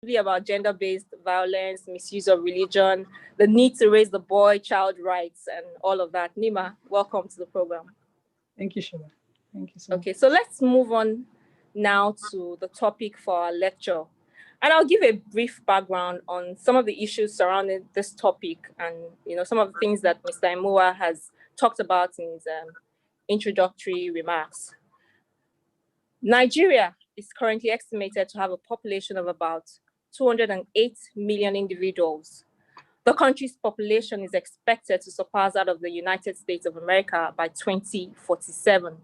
about gender-based violence, misuse of religion, the need to raise the boy-child rights, and all of that. Nima, welcome to the program. Thank you, Shiva. Thank you so much. Okay, so let's move on now to the topic for our lecture. And I'll give a brief background on some of the issues surrounding this topic and some of the things that Mr. Imua has talked about in his introductory remarks. Nigeria is currently estimated to have a population of about 208 million individuals. The country's population is expected to surpass that of the United States of America by 2047.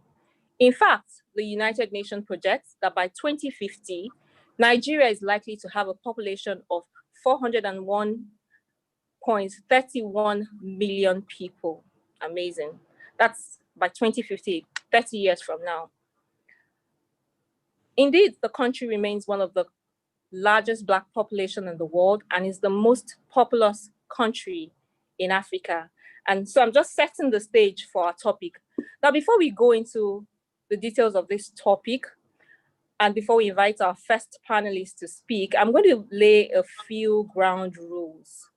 In fact, the United Nations projects that by 2050, Nigeria is likely to have a population of 401.31 million people. Amazing. That's by 2050, 30 years from now. Indeed, the country remains one of the largest Black population in the world and is the most populous country in Africa. And so I'm just setting the stage for our topic. Now, before we go into the details of this topic, and before we invite our first panelist to speak, I'm going to lay a few ground rules.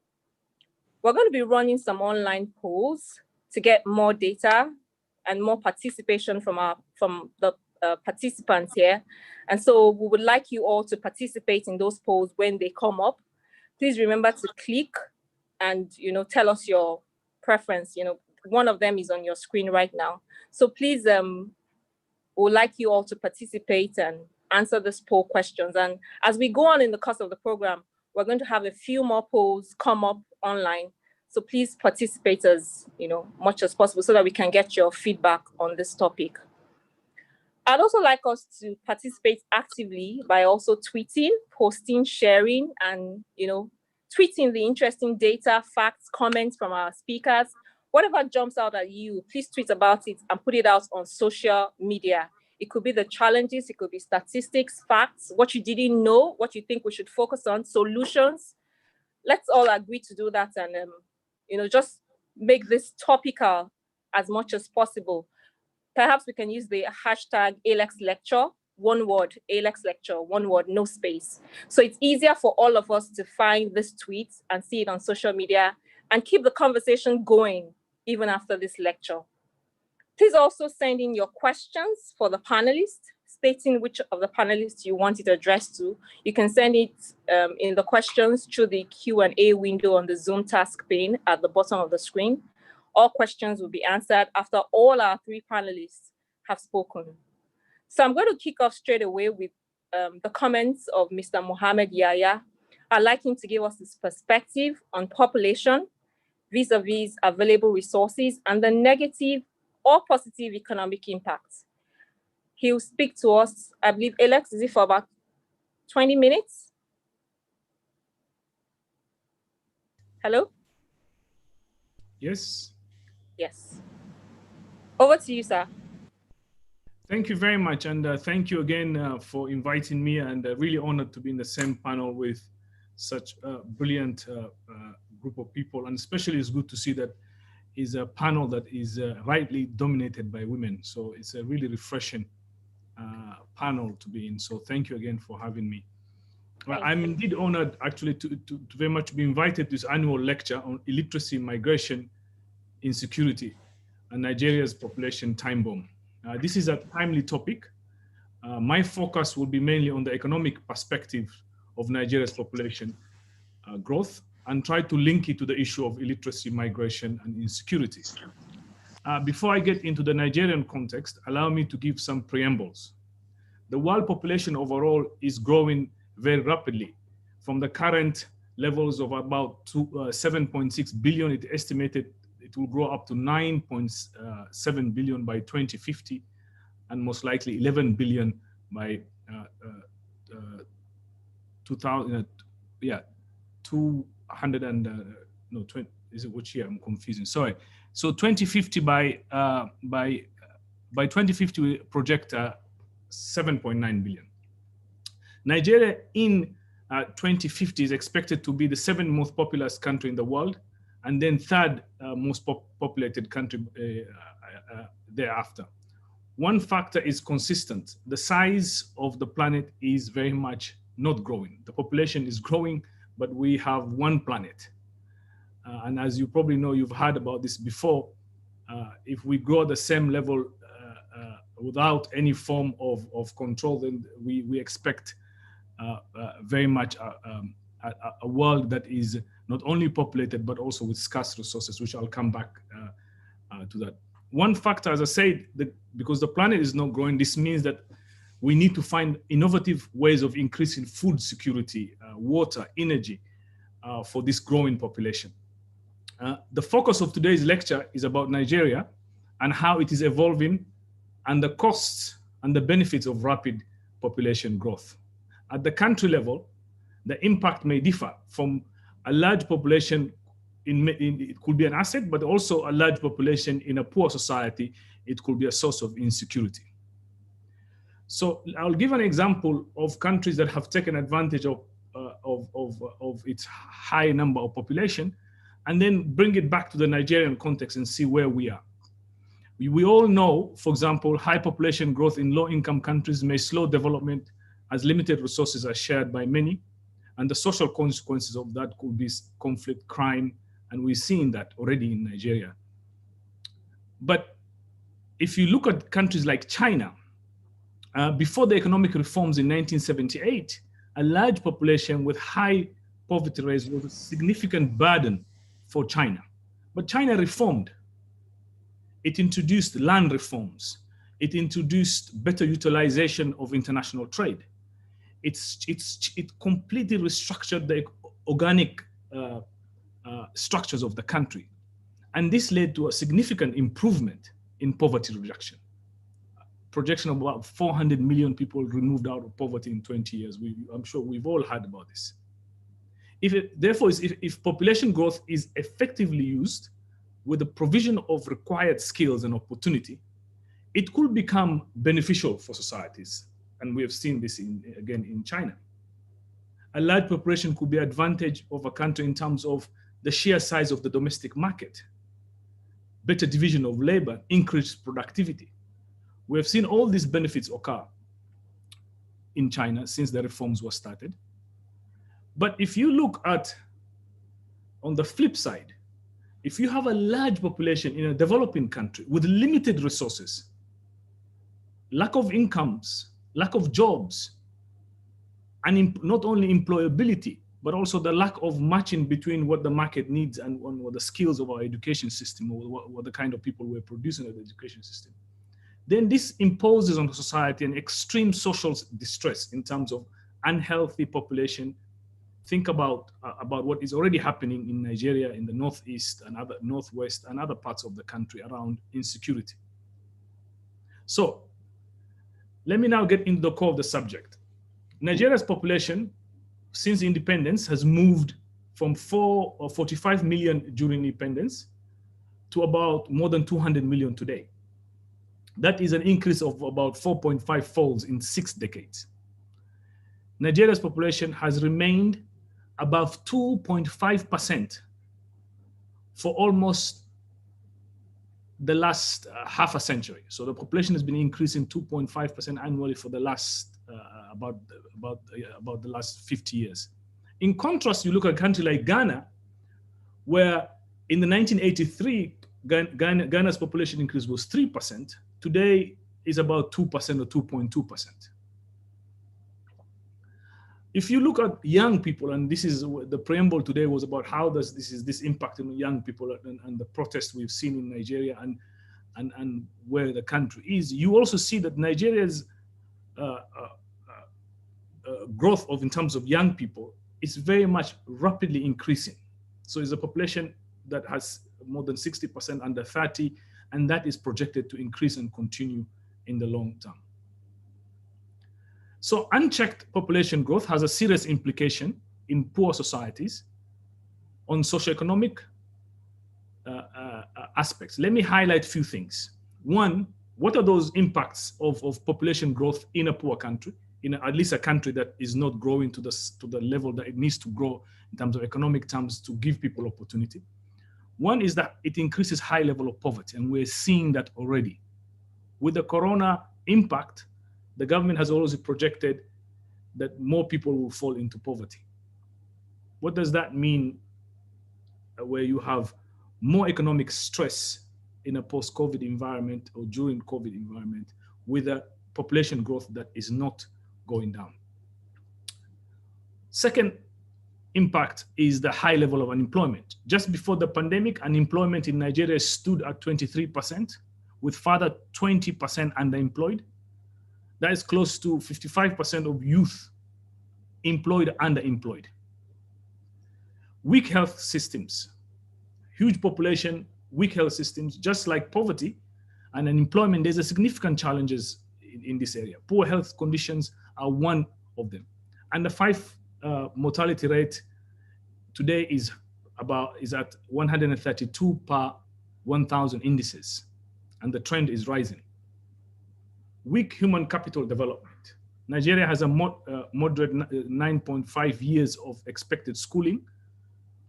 We're going to be running some online polls to get more data and more participation from the participants here. And so we would like you all to participate in those polls when they come up. Please remember to click and tell us your preference. One of them is on your screen right now. So please, we would like you all to participate and answer this poll questions. And as we go on in the course of the program, we're going to have a few more polls come up online. So please participate as much as possible so that we can get your feedback on this topic. I'd also like us to participate actively by also tweeting, posting, sharing, and tweeting the interesting data, facts, comments from our speakers. Whatever jumps out at you, please tweet about it and put it out on social media. It could be the challenges, it could be statistics, facts, what you didn't know, what you think we should focus on, solutions. Let's all agree to do that and just make this topical as much as possible. Perhaps we can use the hashtag AlexLecture, one word, AlexLecture, one word, no space. So it's easier for all of us to find this tweet and see it on social media and keep the conversation going even after this lecture. Please also send in your questions for the panelists, stating which of the panelists you want it addressed to. You can send it in the questions through the Q&A window on the Zoom task pane at the bottom of the screen. All questions will be answered after all our three panelists have spoken. So I'm going to kick off straight away with the comments of Mr. Mohammed Yahya. I'd like him to give us his perspective on population vis-a-vis available resources and the negative or positive economic impacts. He will speak to us, I believe, Alex, is it for about 20 minutes? Hello? Yes. Yes. Over to you, sir. Thank you very much. And thank you again for inviting me, and really honored to be in the same panel with such a brilliant group of people. And especially it's good to see that is a panel that is rightly dominated by women. So it's a really refreshing panel to be in. So thank you again for having me. I'm indeed honored actually to very much be invited to this annual lecture on illiteracy, migration, insecurity, and Nigeria's population time bomb. This is a timely topic. My focus will be mainly on the economic perspective of Nigeria's population growth and try to link it to the issue of illiteracy, migration, and insecurity. Before I get into the Nigerian context, allow me to give some preambles. The world population overall is growing very rapidly. From the current levels of about 7.6 billion, it estimated it will grow up to 9.7 billion by 2050, and most likely 11 billion by 200 and no 20, is it which year? I'm confusing. Sorry. So 2050 by 2050 we project 7.9 billion. Nigeria in 2050 is expected to be the 7th most populous country in the world, and then 3rd most populated country thereafter. One factor is consistent. The size of the planet is very much not growing. The population is growing, but we have one planet. And as you probably know, you've heard about this before, if we grow at the same level without any form of control, then we expect very much a world that is not only populated, but also with scarce resources, which I'll come back to that. One factor, as I said, because the planet is not growing, this means that we need to find innovative ways of increasing food security, water, energy for this growing population. The focus of today's lecture is about Nigeria and how it is evolving and the costs and the benefits of rapid population growth. At the country level, the impact may differ from a large population it could be an asset, but also a large population in a poor society, it could be a source of insecurity. So I'll give an example of countries that have taken advantage of its high number of population, and then bring it back to the Nigerian context and see where we are. We all know, for example, high population growth in low-income countries may slow development as limited resources are shared by many, and the social consequences of that could be conflict, crime, and we're seeing that already in Nigeria. But if you look at countries like China, before the economic reforms in 1978, a large population with high poverty rates was a significant burden for China. But China reformed. It introduced land reforms. It introduced better utilization of international trade. It completely restructured the organic structures of the country. And this led to a significant improvement in poverty reduction. Projection of about 400 million people removed out of poverty in 20 years. I'm sure we've all heard about this. Therefore, if population growth is effectively used with the provision of required skills and opportunity, it could become beneficial for societies. And we have seen this again in China. A large population could be an advantage of a country in terms of the sheer size of the domestic market, better division of labor, increased productivity. We have seen all these benefits occur in China since the reforms were started. But if you look at, on the flip side, if you have a large population in a developing country with limited resources, lack of incomes, lack of jobs, and not only employability, but also the lack of matching between what the market needs and what the skills of our education system, or what the kind of people we're producing in the education system, then this imposes on society an extreme social distress in terms of unhealthy population. Think about what is already happening in Nigeria, in the Northeast and other Northwest and other parts of the country around insecurity. So let me now get into the core of the subject. Nigeria's population since independence has moved from 45 million during independence to about more than 200 million today. That is an increase of about 4.5 folds in 6 decades. Nigeria's population has remained above 2.5% for almost the last half a century. So the population has been increasing 2.5% annually for the last about the last 50 years. In contrast, you look at a country like Ghana, where in the 1983, Ghana's population increase was 3%. Today is about 2% or 2.2%. If you look at young people, and this is the preamble today was about how does this impact on young people and the protests we've seen in Nigeria and where the country is, you also see that Nigeria's growth in terms of young people is very much rapidly increasing. So it's a population that has more than 60% under 30, and that is projected to increase and continue in the long term. So unchecked population growth has a serious implication in poor societies on socioeconomic aspects. Let me highlight a few things. One, what are those impacts of population growth in a poor country, in at least a country that is not growing to the level that it needs to grow in terms of economic terms to give people opportunity? One is that it increases high level of poverty, and we're seeing that already. With the corona impact, the government has always projected that more people will fall into poverty. What does that mean where you have more economic stress in a post-COVID environment or during COVID environment with a population growth that is not going down? Second impact is the high level of unemployment. Just before the pandemic, unemployment in Nigeria stood at 23%, with further 20% underemployed. That is close to 55% of youth employed, underemployed. Weak health systems, huge population, weak health systems, just like poverty and unemployment, there's a significant challenges in this area. Poor health conditions are one of them. And the 5 mortality rate today is at 132 per 1,000 indices, and the trend is rising. Weak human capital development. Nigeria has a moderate 9.5 years of expected schooling,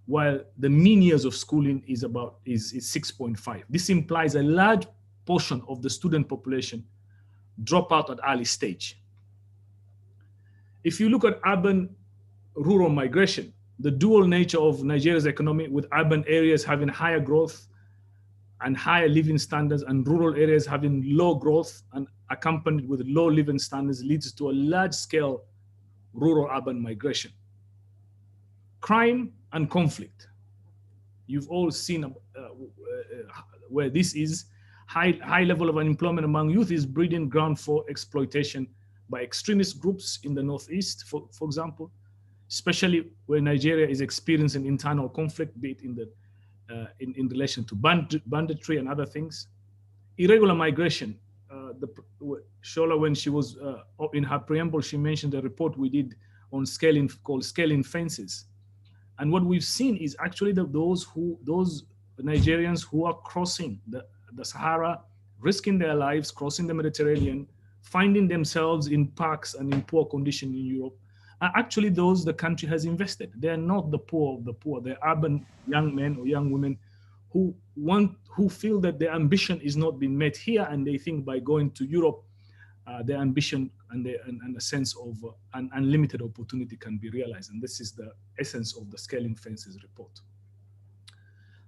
while the mean years of schooling is 6.5. This implies a large portion of the student population drop out at early stage. If you look at urban-rural migration, the dual nature of Nigeria's economy, with urban areas having higher growth and higher living standards and rural areas having low growth and accompanied with low living standards, leads to a large-scale rural-urban migration. Crime and conflict. You've all seen where this is. High level of unemployment among youth is breeding ground for exploitation by extremist groups in the Northeast, for example, especially where Nigeria is experiencing internal conflict, be it in relation to banditry and other things. Irregular migration. Shola, when she was in her preamble, she mentioned a report we did on called Scaling Fences. And what we've seen is actually those Nigerians who are crossing the Sahara, risking their lives, crossing the Mediterranean, finding themselves in parks and in poor condition in Europe, are actually those the country has invested. They're not the poor of the poor. They're urban young men or young women who feel that their ambition is not being met here, and they think by going to Europe, their ambition and a sense of an unlimited opportunity can be realized. And this is the essence of the Scaling Fences report.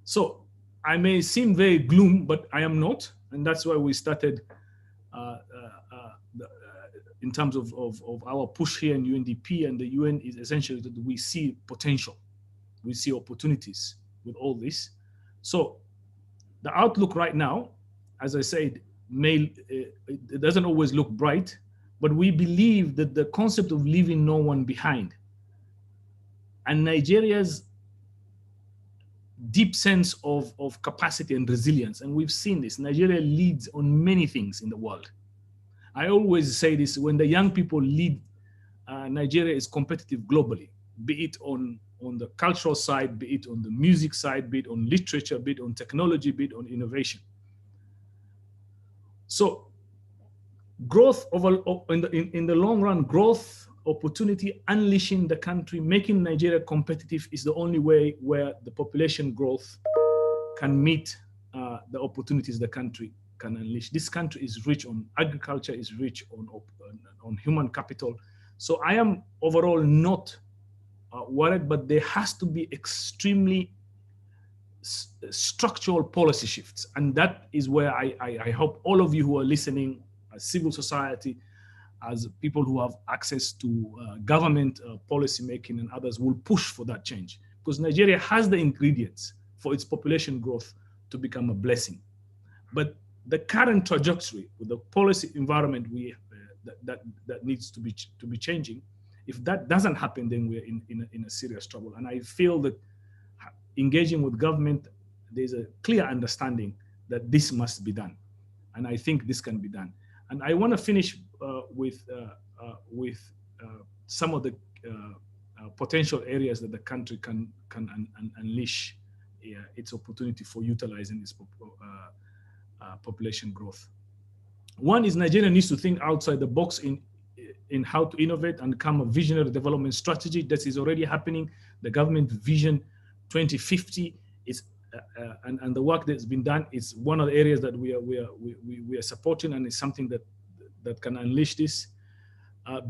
So I may seem very gloom, but I am not. And that's why we started in terms of our push here in UNDP and the UN is essentially that we see potential. We see opportunities with all this. So the outlook right now, as I said, it doesn't always look bright, but we believe that the concept of leaving no one behind and Nigeria's deep sense of capacity and resilience, and we've seen this, Nigeria leads on many things in the world. I always say this, when the young people lead, Nigeria is competitive globally, be it on the cultural side, be it on the music side, be it on literature, be it on technology, be it on innovation. So growth in the long run, growth, opportunity, unleashing the country, making Nigeria competitive is the only way where the population growth can meet the opportunities the country can unleash. This country is rich on agriculture, is rich on human capital. So I am overall not worried, but there has to be extremely structural policy shifts. And that is where I hope all of you who are listening, as civil society, as people who have access to government policy making and others, will push for that change. Because Nigeria has the ingredients for its population growth to become a blessing. But the current trajectory with the policy environment that needs to be changing, if that doesn't happen, then we're in a serious trouble. And I feel that engaging with government, there's a clear understanding that this must be done. And I think this can be done. And I want to finish with some of the potential areas that the country can unleash its opportunity for utilizing its population growth. One is Nigeria needs to think outside the box in how to innovate and become a visionary development strategy. That is already happening. The government vision 2050 is and the work that's been done is one of the areas that we are supporting, and it's something that can unleash this.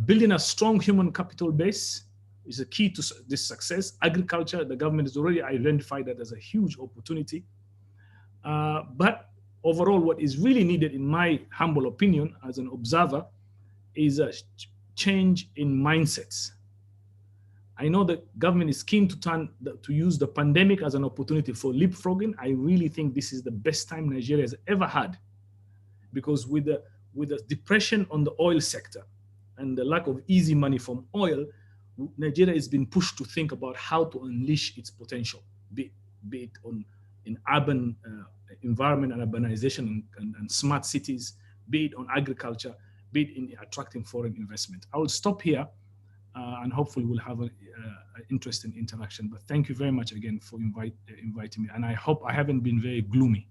Building a strong human capital base is a key to this success. Agriculture, the government has already identified that as a huge opportunity. But overall, what is really needed, in my humble opinion, as an observer, is a change in mindsets. I know that government is keen to use the pandemic as an opportunity for leapfrogging. I really think this is the best time Nigeria has ever had, because with the depression on the oil sector and the lack of easy money from oil, Nigeria has been pushed to think about how to unleash its potential, be it in urban environment and urbanization and smart cities, be it on agriculture, be it in attracting foreign investment. I will stop here and hopefully we'll have an interesting interaction. But thank you very much again for inviting me. And I hope I haven't been very gloomy.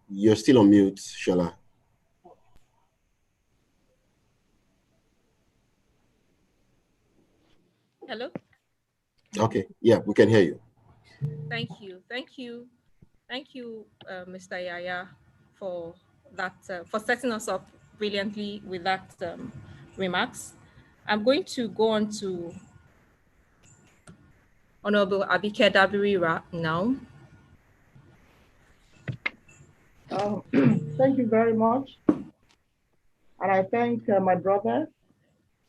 You're still on mute, Shola. Hello? Okay, yeah, we can hear you. Thank you. Thank you. Thank you, Mr. Yaya, for that, for setting us up brilliantly with that remarks. I'm going to go on to Honorable Abike Dabiri now. Thank you very much. And I thank my brother,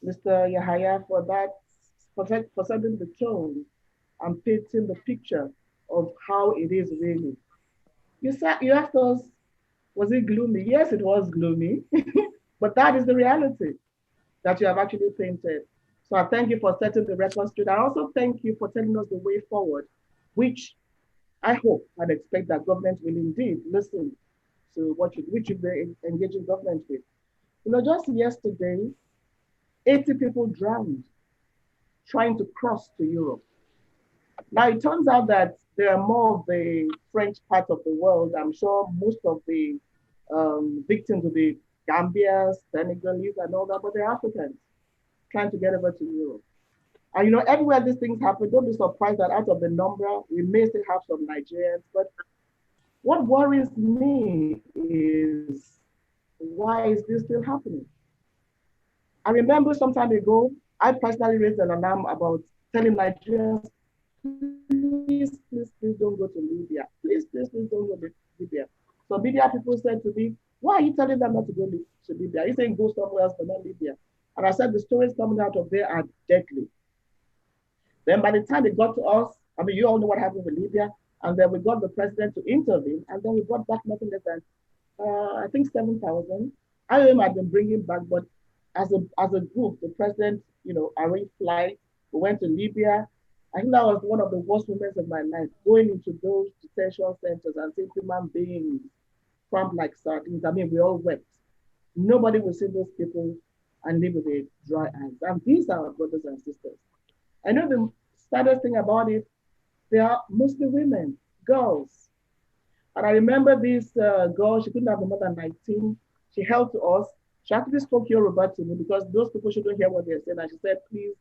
Mr. Yahaya, for setting the tone and painting the picture of how it is really. You asked us, was it gloomy? Yes, it was gloomy, but that is the reality that you have actually painted. So I thank you for setting the record straight. I also thank you for telling us the way forward, which I hope and expect that government will indeed listen to which they're engaging government with. You know, just yesterday, 80 people drowned trying to cross to Europe. Now, it turns out that there are more of the French part of the world. I'm sure most of the victims will be Gambians, Senegalese, and all that, but they're Africans trying to get over to Europe. And you know, everywhere these things happen, don't be surprised that out of the number, we may still have some Nigerians. But what worries me is, why is this still happening? I remember some time ago, I personally raised an alarm about telling Nigerians, please, please, please don't go to Libya. Please, please, please don't go to Libya. So media people said to me, why are you telling them not to go to Libya? You're saying go somewhere else, but not Libya. And I said, the stories coming out of there are deadly. Then by the time it got to us, I mean, you all know what happened with Libya, and then we got the president to intervene, and then we brought back nothing less than, I think 7,000. IOM had been bringing back, but as a group, the president, you know, arranged flights. We went to Libya. I think that was one of the worst moments of my life, going into those detention centers and seeing human beings cramped like sardines. I mean, we all wept. Nobody will see those people and live with a dry eyes. And these are our brothers and sisters. I know the saddest thing about it, they are mostly women, girls. And I remember this girl, she couldn't have been more than 19. She held to us. She actually spoke Yoruba to me because those people shouldn't hear what they're saying. And she said, please,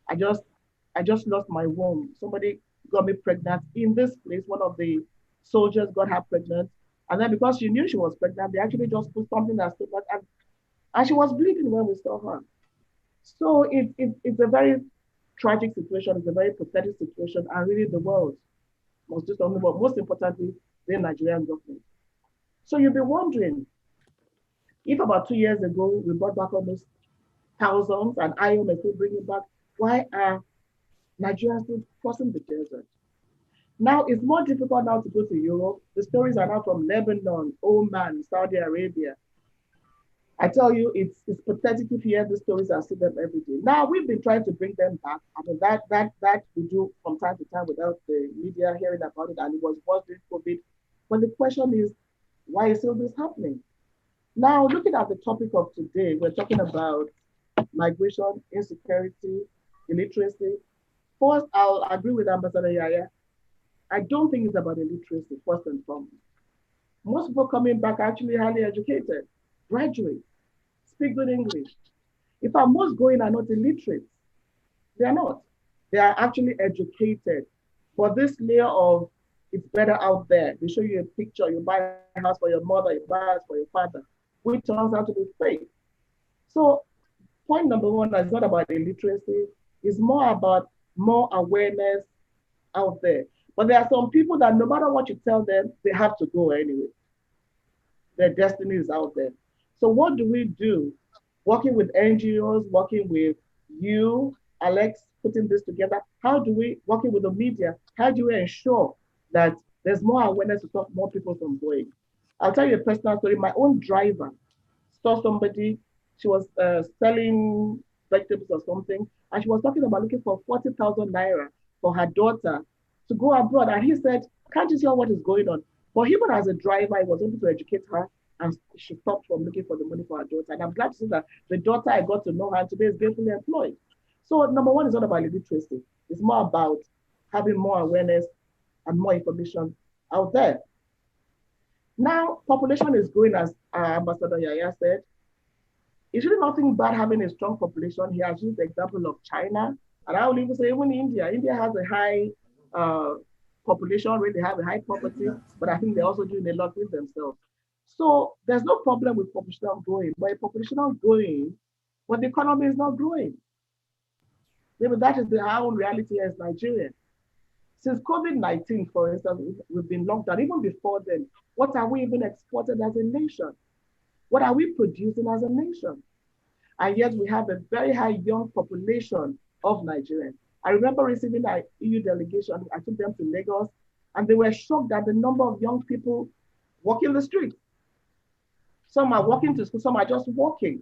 I just lost my womb. Somebody got me pregnant in this place. One of the soldiers got her pregnant. And then because she knew she was pregnant, they actually just put something that stood back. And she was bleeding when we saw her. So it's a very tragic situation. It's a very pathetic situation. And really the world must do something, but most importantly, the Nigerian government. So you'll be wondering, if about 2 years ago, we brought back almost thousands and IOM is still bringing back, why are Nigerians still crossing the desert? Now it's more difficult now to go to Europe. The stories are now from Lebanon, Oman, Saudi Arabia. I tell you, it's pathetic if you hear the stories and see them every day. Now we've been trying to bring them back. I mean, that we do from time to time without the media hearing about it, and it was worse during COVID. But the question is, why is all this happening? Now, looking at the topic of today, we're talking about migration, insecurity, illiteracy. First, I'll agree with Ambassador Yaya. I don't think it's about illiteracy, first and foremost. Most people coming back are actually highly educated, graduates, speak good English. In fact, most going are not illiterate. They are not. They are actually educated. But this layer of it's better out there, they show you a picture, you buy a house for your mother, you buy a house for your father, which turns out to be fake. So point number one is not about illiteracy, it's more about more awareness out there. But there are some people that no matter what you tell them, they have to go anyway. Their destiny is out there. So what do we do? Working with NGOs, working with you, Alex, putting this together. How do we, working with the media, how do we ensure that there's more awareness to stop more people from going? I'll tell you a personal story. My own driver saw somebody, she was selling vegetables or something, and she was talking about looking for 40,000 naira for her daughter to go abroad. And he said, can't you see what is going on? But even as a driver, he was able to educate her, and she stopped from looking for the money for her daughter. And I'm glad to see that the daughter, I got to know her today, is gainfully employed. So number one is not about illiteracy. It's more about having more awareness and more information out there. Now, population is growing, as Ambassador Yaya said. It's really nothing bad having a strong population. He has used the example of China. And I will even say even India. India has a high population rate, they have a high poverty, but I think they're also doing a lot with themselves. So there's no problem with population growing, but a population growing, but the economy is not growing. Maybe that is our own reality as Nigerians. Since COVID-19, for instance, we've been locked down. Even before then, what are we even exported as a nation? What are we producing as a nation? And yet we have a very high young population of Nigerians. I remember receiving an EU delegation. I took them to Lagos, and they were shocked at the number of young people walking the streets. Some are walking to school, some are just walking.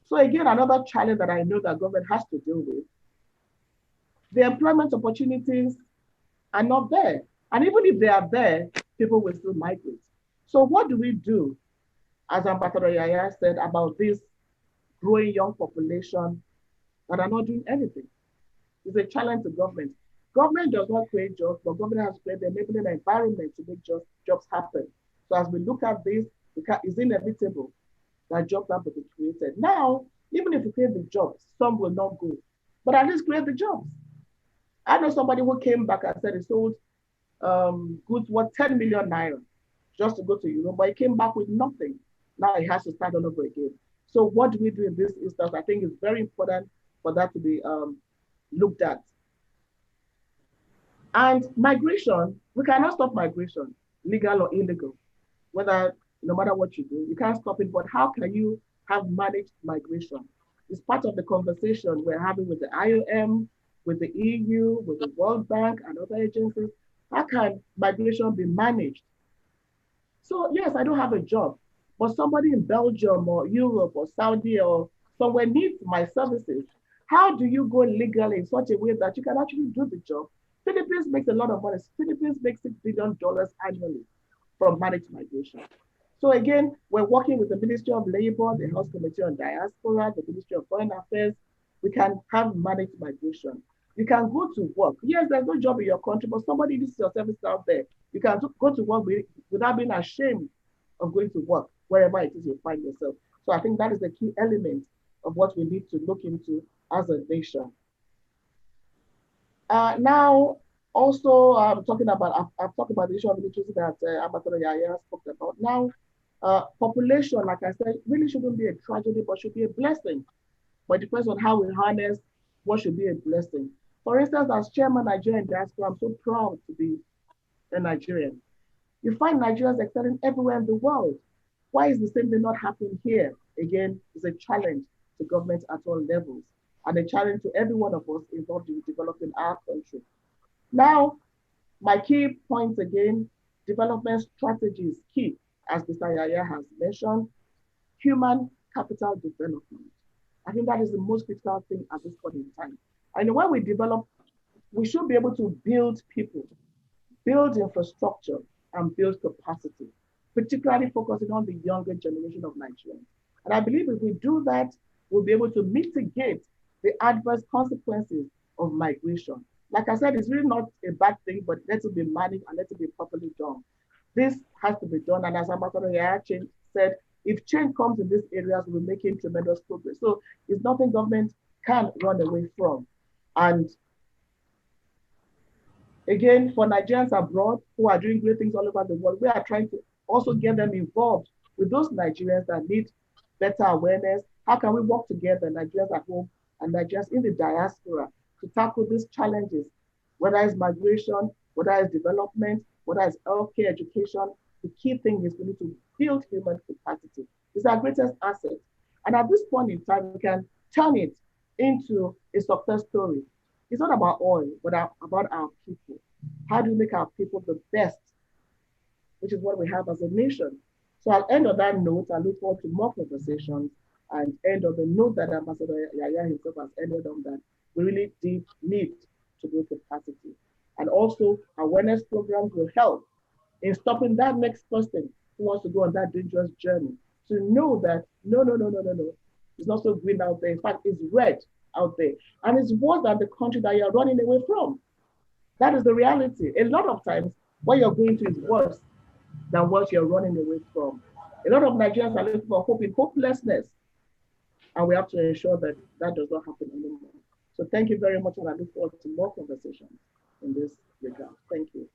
So again, another challenge that I know that government has to deal with. The employment opportunities are not there. And even if they are there, people will still migrate. So what do we do, as Ambassador Yaya said, about this growing young population that are not doing anything? It's a challenge to government. Government does not create jobs, but government has to create the enabling environment to make jobs happen. So as we look at this, it's inevitable that jobs have to be created. Now, even if you create the jobs, some will not go, but at least create the jobs. I know somebody who came back and said he sold goods worth 10 million naira just to go to Europe, but he came back with nothing. Now he has to start all over again. So what do we do in this instance? I think it's very important for that to be looked at. And migration, we cannot stop migration, legal or illegal, whether, no matter what you do, you can't stop it, but how can you have managed migration? It's part of the conversation we're having with the IOM, with the EU, with the World Bank and other agencies. How can migration be managed? So yes, I don't have a job, but somebody in Belgium or Europe or Saudi or somewhere needs my services. How do you go legally in such a way that you can actually do the job? Philippines makes a lot of money. Philippines makes $6 billion annually from managed migration. So again, we're working with the Ministry of Labor, the House Committee on Diaspora, the Ministry of Foreign Affairs. We can have managed migration. You can go to work. Yes, there's no job in your country, but somebody needs your service out there. You can go to work without being ashamed of going to work, wherever it is you find yourself. So I think that is the key element of what we need to look into as a nation. Now, also, I've talked about the issue of literacy that Ambassador Yaya spoke about. Now, population, like I said, really shouldn't be a tragedy, but should be a blessing. But it depends on how we harness what should be a blessing. For instance, as chairman Nigerian diaspora, I'm so proud to be a Nigerian. You find Nigerians excelling everywhere in the world. Why is the same thing not happening here? Again, it's a challenge to government at all levels, and a challenge to every one of us involved in developing our country. Now, my key points again, development strategy is key, as Mr. Yaya has mentioned, human capital development. I think that is the most critical thing at this point in time. And when we develop, we should be able to build people, build infrastructure, and build capacity, particularly focusing on the younger generation of Nigerians. And I believe if we do that, we'll be able to mitigate the adverse consequences of migration. Like I said, it's really not a bad thing, but let it be managed and let it be properly done. This has to be done. And as Ambassador Yaya said, if change comes in these areas, we're making tremendous progress. So it's nothing government can run away from. And again, for Nigerians abroad who are doing great things all over the world, we are trying to also get them involved with those Nigerians that need better awareness. How can we work together, Nigerians at home and Nigerians in the diaspora, to tackle these challenges, whether it's migration, whether it's development, whether it's healthcare, education? The key thing is we need to build human capacity. It's our greatest asset. And at this point in time, we can turn it into a success story. It's not about oil, but about our people. How do we make our people the best, which is what we have as a nation? So I'll end on that note. I look forward to more conversations and end on the note that Ambassador Yaya himself has ended on, that we really need to build capacity. And also, awareness programs will help in stopping that next person who wants to go on that dangerous journey to know that no. It's not so green out there. In fact, it's red out there. And it's worse than the country that you're running away from. That is the reality. A lot of times, what you're going to is worse than what you're running away from. A lot of Nigerians are looking for hope in hopelessness. And we have to ensure that that does not happen anymore. So thank you very much, and I look forward to more conversations in this regard. Thank you.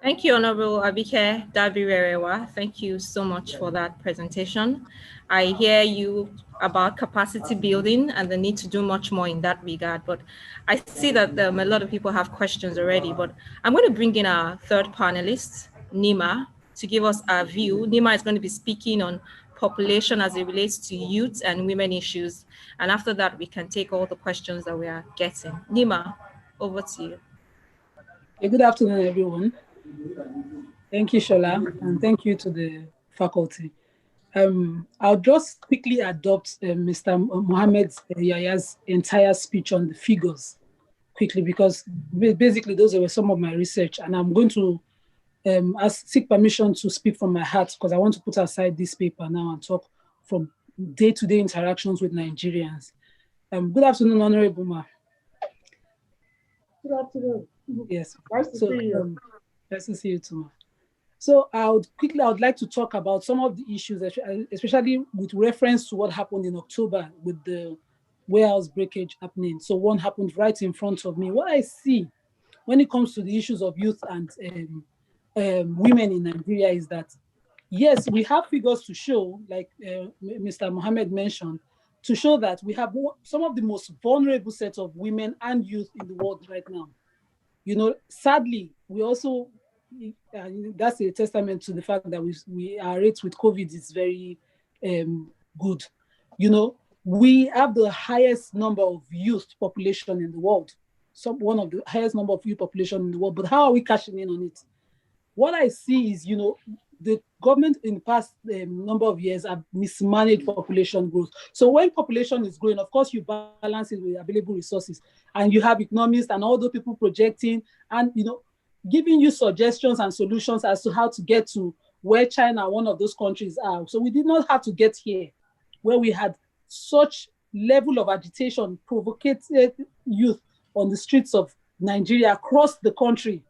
Thank you, Honorable Abike Dabirerewa. Thank you so much for that presentation. I hear you about capacity building and the need to do much more in that regard, but I see that a lot of people have questions already, but I'm going to bring in our third panelist, Nima, to give us our view. Nima is going to be speaking on population as it relates to youth and women issues. And after that, we can take all the questions that we are getting. Nima, over to you. Hey, good afternoon, everyone. Thank you, Shola, and thank you to the faculty. I'll just quickly adopt Mr. Mohammed Yaya's entire speech on the figures quickly, because basically those were some of my research, and I'm going to seek permission to speak from my heart, because I want to put aside this paper now and talk from day-to-day interactions with Nigerians. Good afternoon, Honorable Ma. Good afternoon. Yes. Nice to see you. Nice to see you too, Ma. So I would like to talk about some of the issues, especially with reference to what happened in October with the warehouse breakage happening. So one happened right in front of me. What I see when it comes to the issues of youth and women in Nigeria is that, yes, we have figures to show, like Mr. Mohammed mentioned, to show that we have some of the most vulnerable sets of women and youth in the world right now. You know, sadly, we also, that's a testament to the fact that our rates with COVID is very good. You know, we have the highest number of youth population in the world, one of the highest number of youth population in the world, but how are we cashing in on it? What I see is, you know, the government in the past number of years have mismanaged population growth. So when population is growing, of course, you balance it with available resources, and you have economists and all those people projecting and, you know, giving you suggestions and solutions as to how to get to where China, one of those countries, are. So we did not have to get here, where we had such level of agitation, provocated youth on the streets of Nigeria across the country.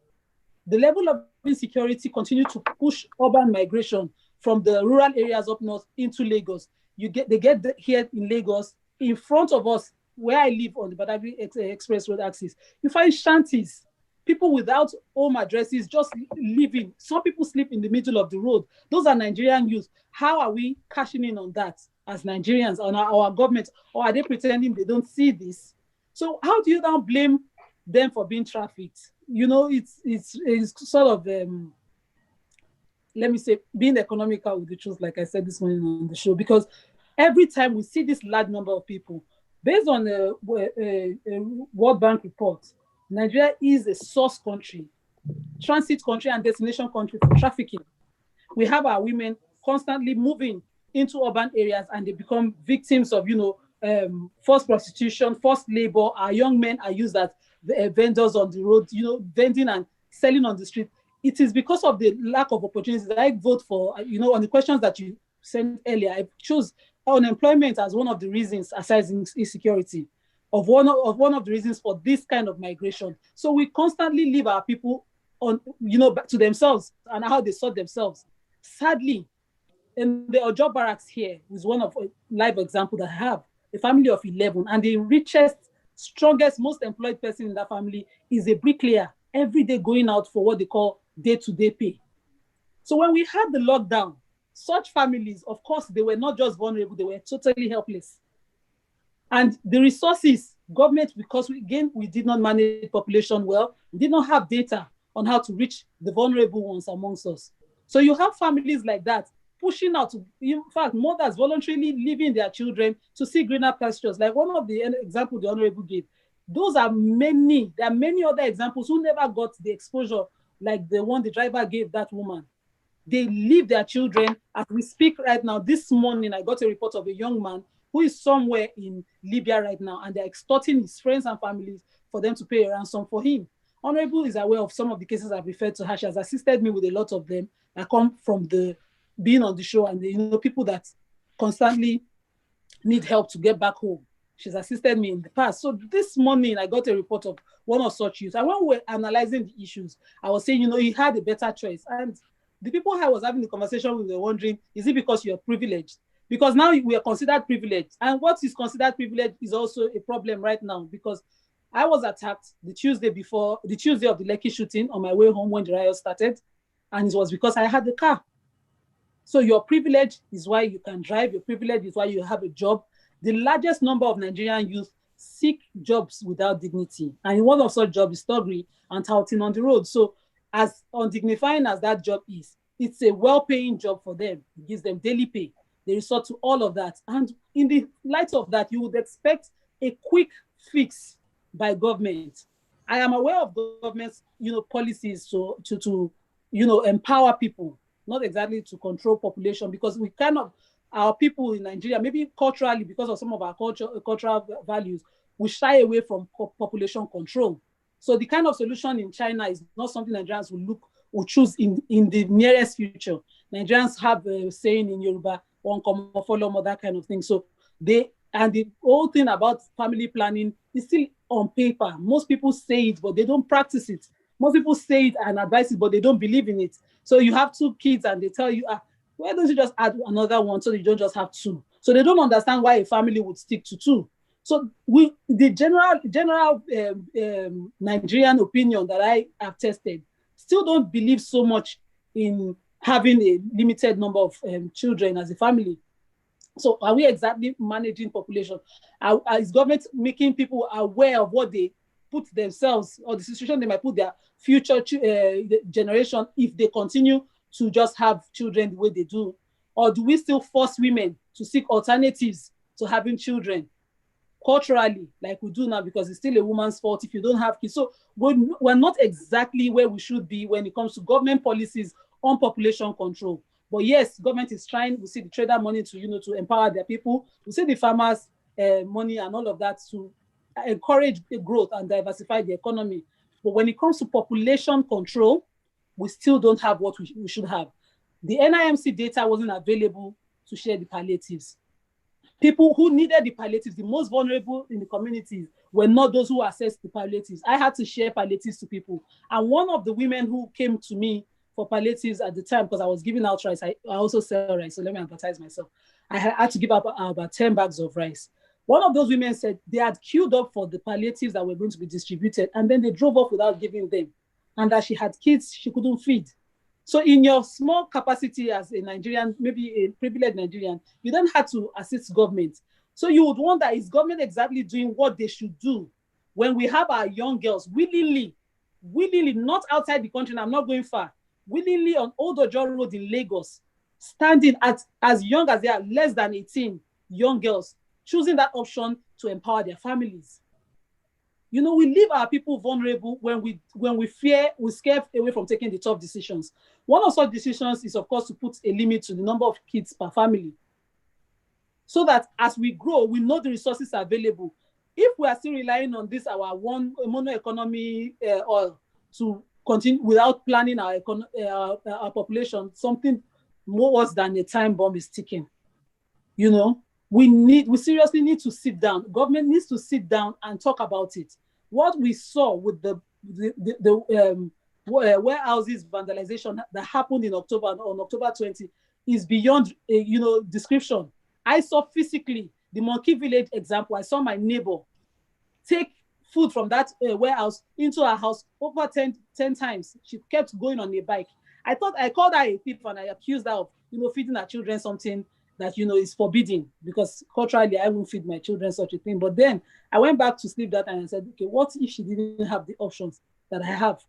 The level of insecurity continued to push urban migration from the rural areas up north into Lagos. They get here in Lagos, in front of us, where I live on the Badagry Express Road axis. You find shanties, people without home addresses, just living. Some people sleep in the middle of the road. Those are Nigerian youth. How are we cashing in on that as Nigerians, on our government? Or are they pretending they don't see this? So how do you now blame them for being trafficked? You know, it's sort of, let me say, being economical with the truth, like I said this morning on the show, because every time we see this large number of people, based on a World Bank report, Nigeria is a source country, transit country, and destination country for trafficking. We have our women constantly moving into urban areas, and they become victims of, you know, forced prostitution, forced labor. Our young men are used as vendors on the road, you know, vending and selling on the street. It is because of the lack of opportunities that I vote for, you know, on the questions that you sent earlier. I chose unemployment as one of the reasons, aside insecurity, of one of the reasons for this kind of migration. So we constantly leave our people on, back to themselves and how they sort themselves. Sadly, in the Ojo barracks here is one of a live example that I have, a family of 11, and the richest, strongest, most employed person in that family is a bricklayer, every day going out for what they call day-to-day pay. So when we had the lockdown, such families, of course, they were not just vulnerable, they were totally helpless. And the resources, government, because we did not manage population well, we did not have data on how to reach the vulnerable ones amongst us. So you have families like that pushing out, in fact, mothers voluntarily leaving their children to see greener pastures. Like one of the examples the Honorable gave. Those are many. There are many other examples who never got the exposure like the one the driver gave that woman. They leave their children. As we speak right now, this morning, I got a report of a young man who is somewhere in Libya right now, and they're extorting his friends and families for them to pay a ransom for him. Honorable is aware of some of the cases I've referred to her. She has assisted me with a lot of them that come from the being on the show and the people that constantly need help to get back home. She's assisted me in the past. So this morning, I got a report of one of such youth. And when we were analyzing the issues, I was saying, he had a better choice. And the people I was having the conversation with were wondering, is it because you're privileged? Because now we are considered privileged. And what is considered privileged is also a problem right now, because I was attacked the Tuesday of the Lekki shooting on my way home when the riot started. And it was because I had the car. So your privilege is why you can drive. Your privilege is why you have a job. The largest number of Nigerian youth seek jobs without dignity. And one of such jobs is thuggery and touting on the road. So as undignifying as that job is, it's a well-paying job for them. It gives them daily pay. They resort to all of that. And in the light of that, you would expect a quick fix by government. I am aware of government's, policies to empower people, not exactly to control population, because our people in Nigeria, maybe culturally, because of some of our cultural values, we shy away from population control. So the kind of solution in China is not something Nigerians will choose in the nearest future. Nigerians have a saying in Yoruba, one common follow, that kind of thing. So the whole thing about family planning is still on paper. Most people say it, but they don't practice it. Most people say it and advise it, but they don't believe in it. So you have 2 kids and they tell you, why don't you just add another one so you don't just have 2? So they don't understand why a family would stick to 2. So the general Nigerian opinion that I have tested still don't believe so much in having a limited number of children as a family. So are we exactly managing population? Is government making people aware of what they put themselves or the situation they might put their future generation if they continue to just have children the way they do? Or do we still force women to seek alternatives to having children culturally like we do now, because it's still a woman's fault if you don't have kids? So we're not exactly where we should be when it comes to government policies on population control. But yes, government is trying. We see the trader money to empower their people. We see the farmers money and all of that to encourage growth and diversify the economy. But when it comes to population control, we still don't have what we should have. The NIMC data wasn't available to share the palliatives. People who needed the palliatives, the most vulnerable in the communities, were not those who accessed the palliatives. I had to share palliatives to people. And one of the women who came to me for palliatives at the time, because I was giving out rice, I also sell rice, so let me advertise myself. I had to give up about 10 bags of rice. One of those women said they had queued up for the palliatives that were going to be distributed, and then they drove off without giving them, and that she had kids she couldn't feed. So in your small capacity as a Nigerian, maybe a privileged Nigerian, you then had to assist government. So you would wonder, is government exactly doing what they should do when we have our young girls willingly, not outside the country, and I'm not going far, willingly on Old Ojo Road in Lagos, standing at as young as they are, less than 18 young girls, choosing that option to empower their families. We leave our people vulnerable when we scare away from taking the tough decisions. One of such decisions is, of course, to put a limit to the number of kids per family, so that as we grow, we know the resources are available. If we are still relying on this, our one mono economy oil to continue without planning our population, something more worse than a time bomb is ticking. we seriously need to sit down. Government needs to sit down and talk about it. What we saw with the warehouses vandalization that happened in October, on October 20, is beyond description. I saw physically the Monkey Village example. I saw my neighbor take food from that warehouse into her house over 10 times. She kept going on a bike. I thought I called her a thief and I accused her of feeding her children something that is forbidden, because culturally I won't feed my children such a thing. But then I went back to sleep that night and said, okay, what if she didn't have the options that I have?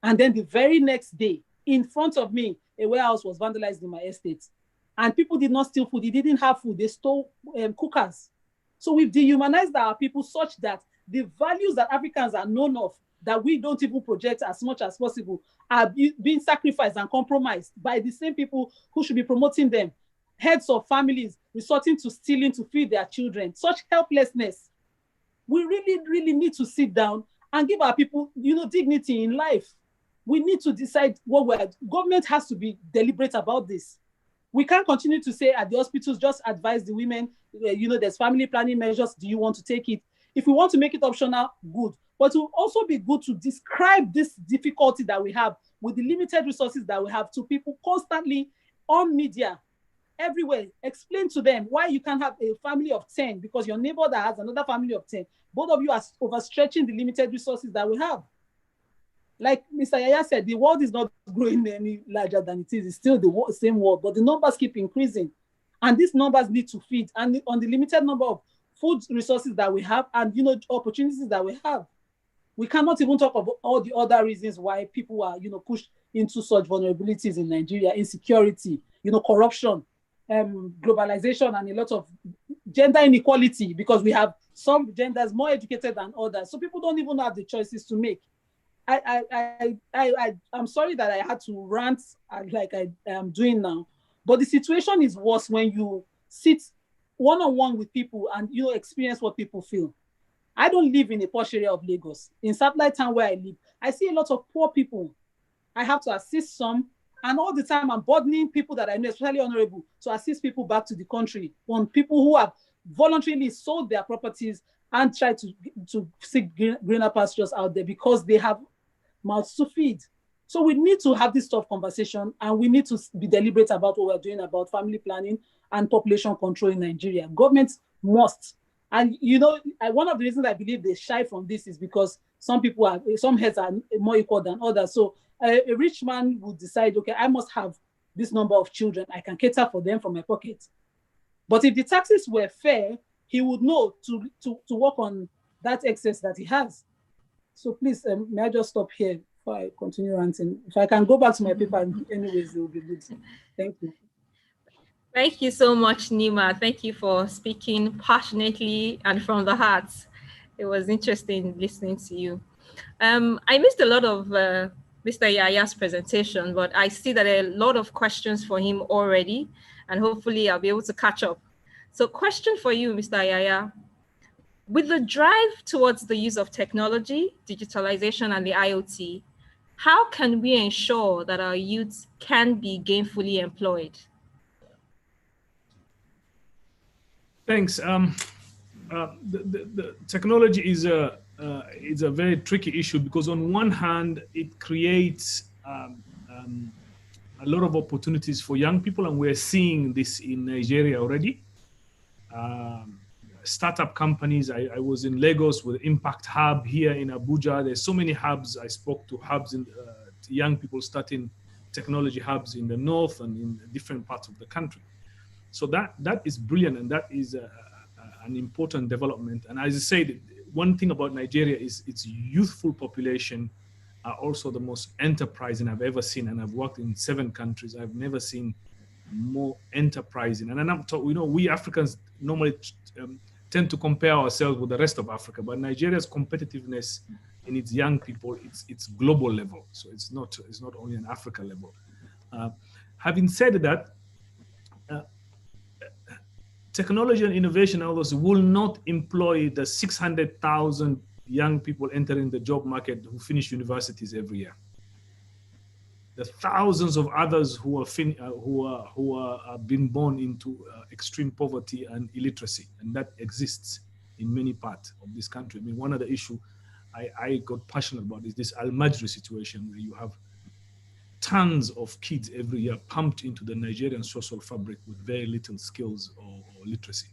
And then the very next day, in front of me, a warehouse was vandalized in my estate. And people did not steal food. They didn't have food. They stole cookers. So we've dehumanized our people such that the values that Africans are known of, that we don't even project as much as possible, are being sacrificed and compromised by the same people who should be promoting them. Heads of families resorting to stealing to feed their children. Such helplessness. We really, really need to sit down and give our people, dignity in life. We need to decide government has to be deliberate about this. We can't continue to say at the hospitals, just advise the women, there's family planning measures. Do you want to take it? If we want to make it optional, good. But it will also be good to describe this difficulty that we have with the limited resources that we have to people constantly on media, everywhere. Explain to them why you can't have a family of 10 because your neighbor that has another family of 10. Both of you are overstretching the limited resources that we have. Like Mr. Yaya said, the world is not growing any larger than it is. It's still the same world, but the numbers keep increasing. And these numbers need to feed. And on the limited number of food resources that we have and opportunities that we have, we cannot even talk about all the other reasons why people are pushed into such vulnerabilities in Nigeria: insecurity, corruption, globalization, and a lot of gender inequality, because we have some genders more educated than others. So people don't even have the choices to make. I'm sorry that I had to rant like I am doing now, but the situation is worse when you sit one-on-one with people and experience what people feel. I don't live in a posh area of Lagos. In Satellite Town where I live, I see a lot of poor people. I have to assist some, and all the time I'm burdening people that I know, especially honorable, to assist people back to the country, on people who have voluntarily sold their properties and tried to seek greener pastures out there because they have mouths to feed. So we need to have this tough conversation, and we need to be deliberate about what we're doing about family planning and population control in Nigeria. Government must. And one of the reasons I believe they shy from this is because some heads are more equal than others. So a rich man would decide, okay, I must have this number of children. I can cater for them from my pocket. But if the taxes were fair, he would know to work on that excess that he has. So please, may I just stop here before I continue ranting? If I can go back to my paper, anyways, it will be good. Thank you. Thank you so much, Nima. Thank you for speaking passionately and from the heart. It was interesting listening to you. I missed a lot of Mr. Yaya's presentation, but I see that there are a lot of questions for him already, and hopefully I'll be able to catch up. So question for you, Mr. Yaya. With the drive towards the use of technology, digitalization, and the IoT, how can we ensure that our youth can be gainfully employed? Thanks. The technology is a very tricky issue, because on one hand, it creates a lot of opportunities for young people, and we're seeing this in Nigeria already. Startup companies. I was in Lagos with Impact Hub here in Abuja. There's so many hubs. I spoke to hubs in young people starting technology hubs in the north and in different parts of the country. So that is brilliant, and that is an important development. And as I said, one thing about Nigeria is its youthful population are also the most enterprising I've ever seen. And I've worked in 7 countries. I've never seen more enterprising. And I'm talking, we Africans normally tend to compare ourselves with the rest of Africa, but Nigeria's competitiveness in its young people, it's global level. So it's not only an Africa level. Having said that, technology and innovation, all those, will not employ the 600,000 young people entering the job market who finish universities every year. the thousands of others who are being born into extreme poverty and illiteracy, and that exists in many parts of this country. I mean, one of the issues I got passionate about is this Al-Majri situation, where you have tons of kids every year pumped into the Nigerian social fabric with very little skills or literacy.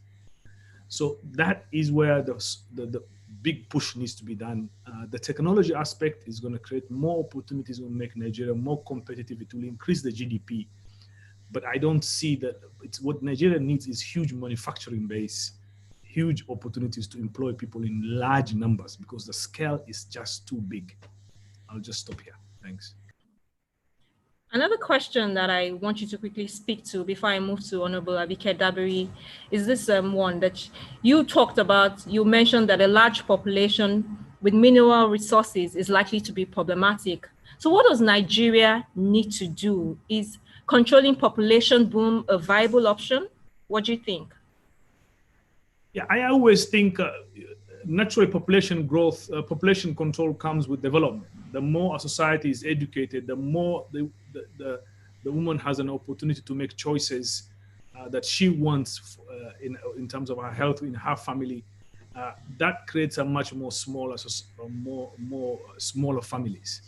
So that is where the big push needs to be done. The technology aspect is going to create more opportunities, will make Nigeria more competitive. It will increase the GDP. But I don't see that. It's what Nigeria needs is huge manufacturing base, huge opportunities to employ people in large numbers, because the scale is just too big. I'll just stop here. Thanks. Another question that I want you to quickly speak to before I move to Honorable Abike Dabiri is this one that you talked about. You mentioned that a large population with mineral resources is likely to be problematic. So what does Nigeria need to do? Is controlling population boom a viable option? What do you think? Yeah, I always think natural population growth, population control comes with development. The more a society is educated, the more the woman has an opportunity to make choices that she wants in terms of her health in her family. That creates a much more smaller families.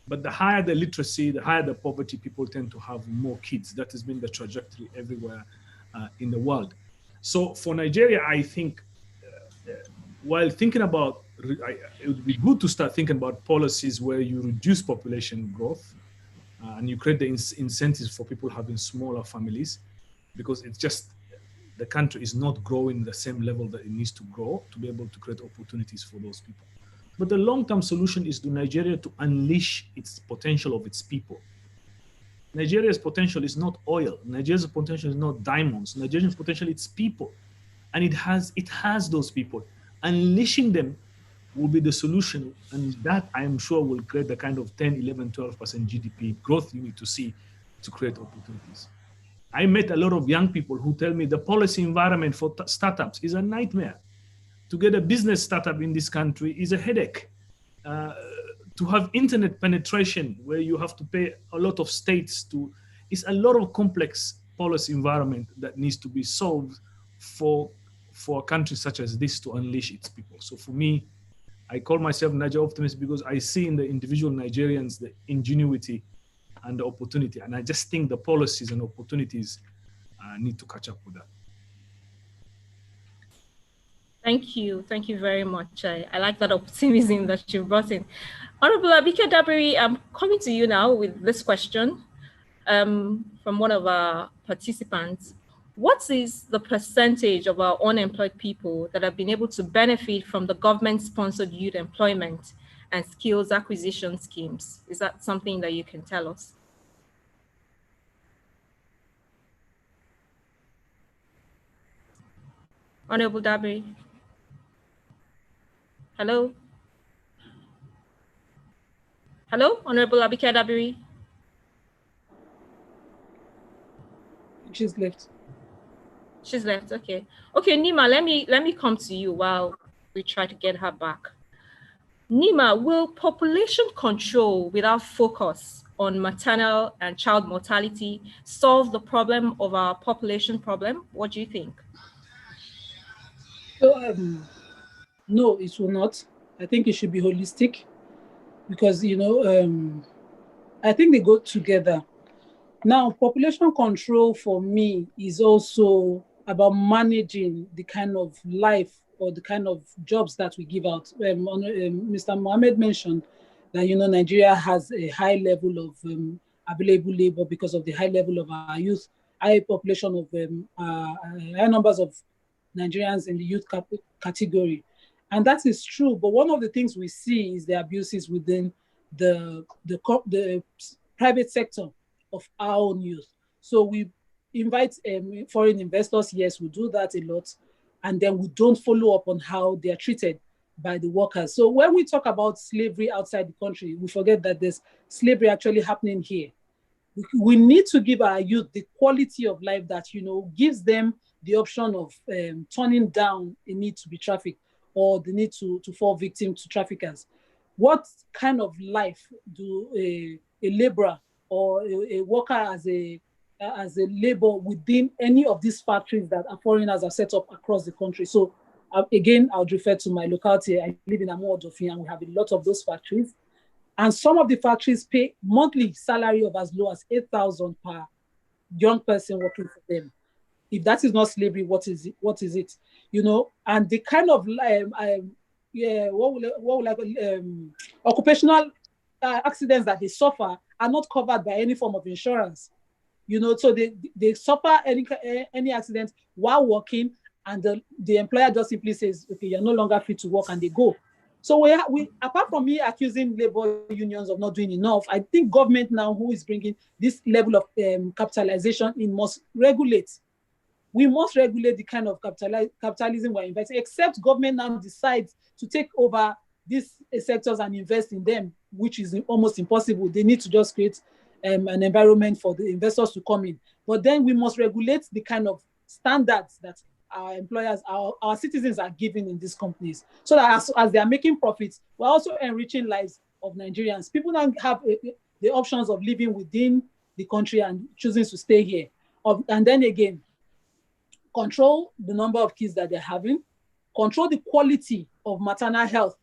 But the higher the literacy, the higher the poverty, people tend to have more kids. That has been the trajectory everywhere in the world. So for Nigeria, I think while thinking about, it would be good to start thinking about policies where you reduce population growth and you create the incentives for people having smaller families, because it's just, the country is not growing the same level that it needs to grow to be able to create opportunities for those people. But the long-term solution is to Nigeria to unleash its potential of its people. Nigeria's potential is not oil. Nigeria's potential is not diamonds. Nigeria's potential is people. And it has those people. Unleashing them will be the solution. And that, I am sure, will create the kind of 10, 11, 12% GDP growth you need to see to create opportunities. I met a lot of young people who tell me the policy environment for startups is a nightmare. To get a business startup in this country is a headache. To have internet penetration where you have to pay a lot of states to, it's a lot of complex policy environment that needs to be solved for a country such as this to unleash its people. So for me, I call myself Niger optimist because I see in the individual Nigerians the ingenuity and the opportunity. And I just think the policies and opportunities need to catch up with that. Thank you. Thank you very much. I like that optimism that you brought in. Honorable Abike Dabiri, I'm coming to you now with this question from one of our participants. What is the percentage of our unemployed people that have been able to benefit from the government-sponsored youth employment and skills acquisition schemes? Is that something that you can tell us? Honorable Dabiri. Hello? Hello, Honorable Abike Dabiri? She's left. She's left, okay. Okay, Nima, let me come to you while we try to get her back. Nima, will population control without focus on maternal and child mortality solve the problem of our population problem? What do you think? So, no, it will not. I think it should be holistic because, I think they go together. Now, population control for me is also about managing the kind of life or the kind of jobs that we give out. Mr. Mohammed mentioned that, Nigeria has a high level of available labor because of the high level of our youth, high population of high numbers of Nigerians in the youth category. And that is true. But one of the things we see is the abuses within the private sector of our own youth. So we invite foreign investors. Yes, we do that a lot. And then we don't follow up on how they are treated by the workers. So when we talk about slavery outside the country, we forget that there's slavery actually happening here. We need to give our youth the quality of life that, gives them the option of turning down a need to be trafficked or the need to fall victim to traffickers. What kind of life do a laborer or a worker as a labor within any of these factories that our foreigners have set up across the country. So again, I would refer to my locality. I live in Amuodofin, and we have a lot of those factories. And some of the factories pay monthly salary of as low as 8,000 per young person working for them. If that is not slavery, what is it? What is it? You know, and the kind of occupational accidents that they suffer are not covered by any form of insurance. You know, so they suffer any accident while working, and the employer just simply says, okay, you're no longer fit to work, and they go. So we apart from me accusing labor unions of not doing enough, I think government now, who is bringing this level of capitalization in, must regulate. We must regulate the kind of capitalism we're investing, except government now decides to take over these sectors and invest in them, which is almost impossible. They need to just create an environment for the investors to come in. But then we must regulate the kind of standards that our employers, our citizens are giving in these companies, so that as they are making profits, we're also enriching lives of Nigerians. People now have the options of living within the country and choosing to stay here. And then again, control the number of kids that they're having, control the quality of maternal health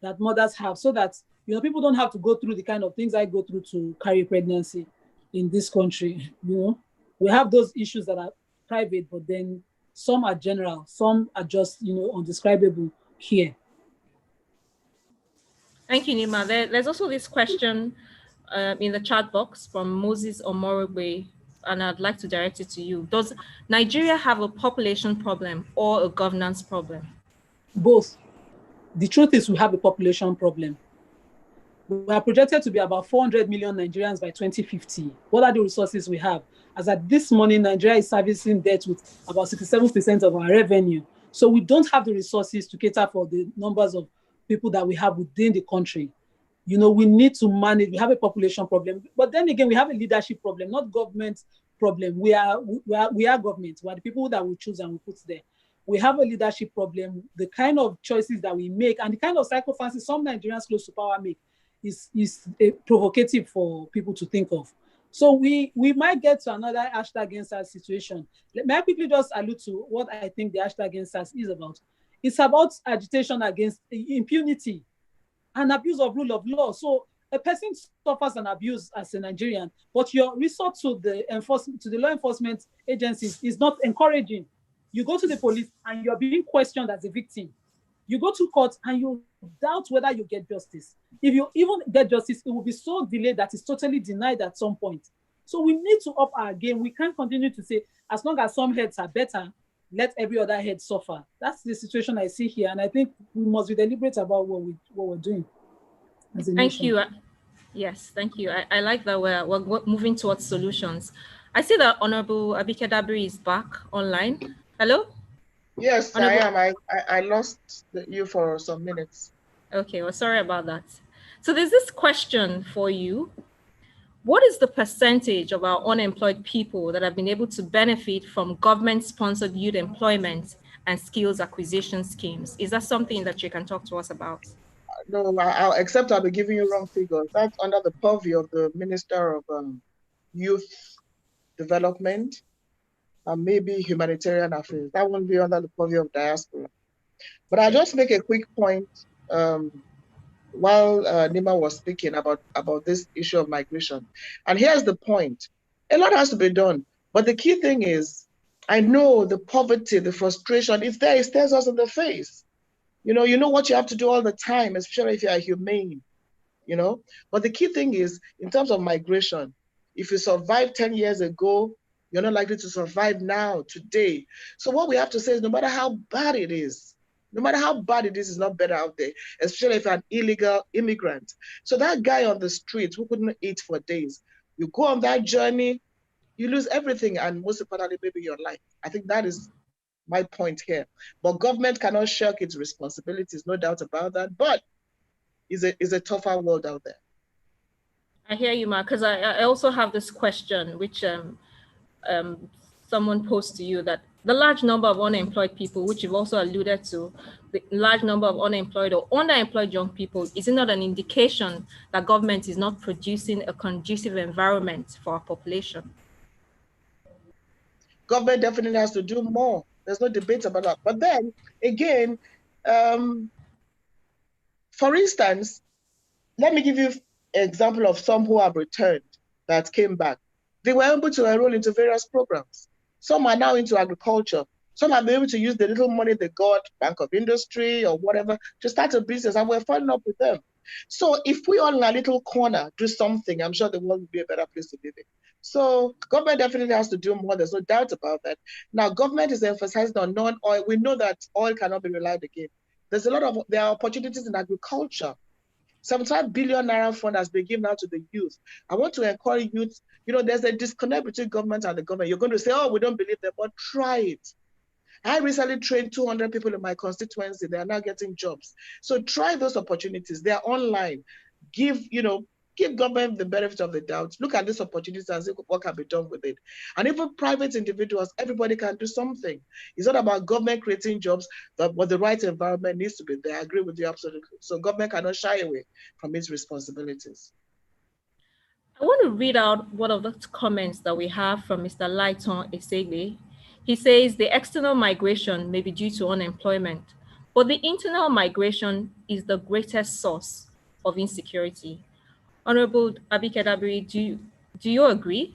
that mothers have, so that, you know, people don't have to go through the kind of things I go through to carry pregnancy in this country. You know, we have those issues that are private, but then some are general, some are just, you know, undescribable here. Thank you, Nima. There's also this question in the chat box from Moses Omorogbe, and I'd like to direct it to you. Does Nigeria have a population problem or a governance problem? Both. The truth is we have a population problem. We are projected to be about 400 million Nigerians by 2050. What are the resources we have? As at this morning, Nigeria is servicing debt with about 67% of our revenue. So we don't have the resources to cater for the numbers of people that we have within the country. You know, we need to manage. We have a population problem, but then again, we have a leadership problem, not government problem. We are government. We are the people that we choose and we put there. We have a leadership problem. The kind of choices that we make and the kind of sacrifices some Nigerians close to power make is provocative for people to think of. So we might get to another #EndSARS situation. May I quickly just allude to what I think the #EndSARS is about? It's about agitation against impunity and abuse of rule of law. So a person suffers an abuse as a Nigerian, but your resort to the law enforcement agencies is not encouraging. You go to the police and you're being questioned as a victim. You go to court and you doubt whether you get justice. If you even get justice, it will be so delayed that it's totally denied at some point. So we need to up our game. We can't continue to say, as long as some heads are better, let every other head suffer. That's the situation I see here. And I think we must be deliberate about what we're doing as a nation. Thank you. Yes, thank you. I like that we're moving towards solutions. I see that Honorable Abike Dabiri is back online. Hello? Yes, Honorable. I am. I lost you for some minutes. Okay, well, sorry about that. So there's this question for you. What is the percentage of our unemployed people that have been able to benefit from government-sponsored youth employment and skills acquisition schemes? Is that something that you can talk to us about? No, except I'll be giving you wrong figures. That's under the purview of the Minister of Youth Development and maybe Humanitarian Affairs. That won't be under the purview of diaspora. But I'll just make a quick point while Nima was speaking about this issue of migration. And here's the point. A lot has to be done. But the key thing is, I know the poverty, the frustration, it's there, it stares us in the face. You know what you have to do all the time, especially if you are humane, you know. But the key thing is, in terms of migration, if you survived 10 years ago, you're not likely to survive now, today. So what we have to say is, no matter how bad it is, it's not better out there, especially if you're an illegal immigrant. So that guy on the street who couldn't eat for days, you go on that journey, you lose everything, and most importantly, maybe your life. I think that is my point here. But government cannot shirk its responsibilities, no doubt about that. But it's a tougher world out there. I hear you, Ma, because I also have this question, which someone posed to you, that The large number of unemployed people, which you've also alluded to, the large number of unemployed or underemployed young people, is it not an indication that government is not producing a conducive environment for our population? Government definitely has to do more. There's no debate about that. But then again, for instance, let me give you an example of some who have returned that came back. They were able to enroll into various programs. Some are now into agriculture. Some have been able to use the little money they got, Bank of Industry or whatever, to start a business, and we're following up with them. So if we all in a little corner do something, I'm sure the world will be a better place to live in. So government definitely has to do more. There's no doubt about that. Now, government is emphasizing on non-oil. We know that oil cannot be relied again. There are opportunities in agriculture. 75 billion naira fund has been given out to the youth. I want to encourage youth. There's a disconnect between government and the government. You're going to say, oh, we don't believe them, but try it. I recently trained 200 people in my constituency. They are now getting jobs. So try those opportunities. They are online. Give government the benefit of the doubt. Look at these opportunities and see what can be done with it. And even private individuals, everybody can do something. It's not about government creating jobs, but the right environment needs to be there. I agree with you absolutely. So government cannot shy away from its responsibilities. I want to read out one of the comments that we have from Mr. Lighton Esegbe. He says the external migration may be due to unemployment, but the internal migration is the greatest source of insecurity. Honorable Abike Dabiri, do you agree?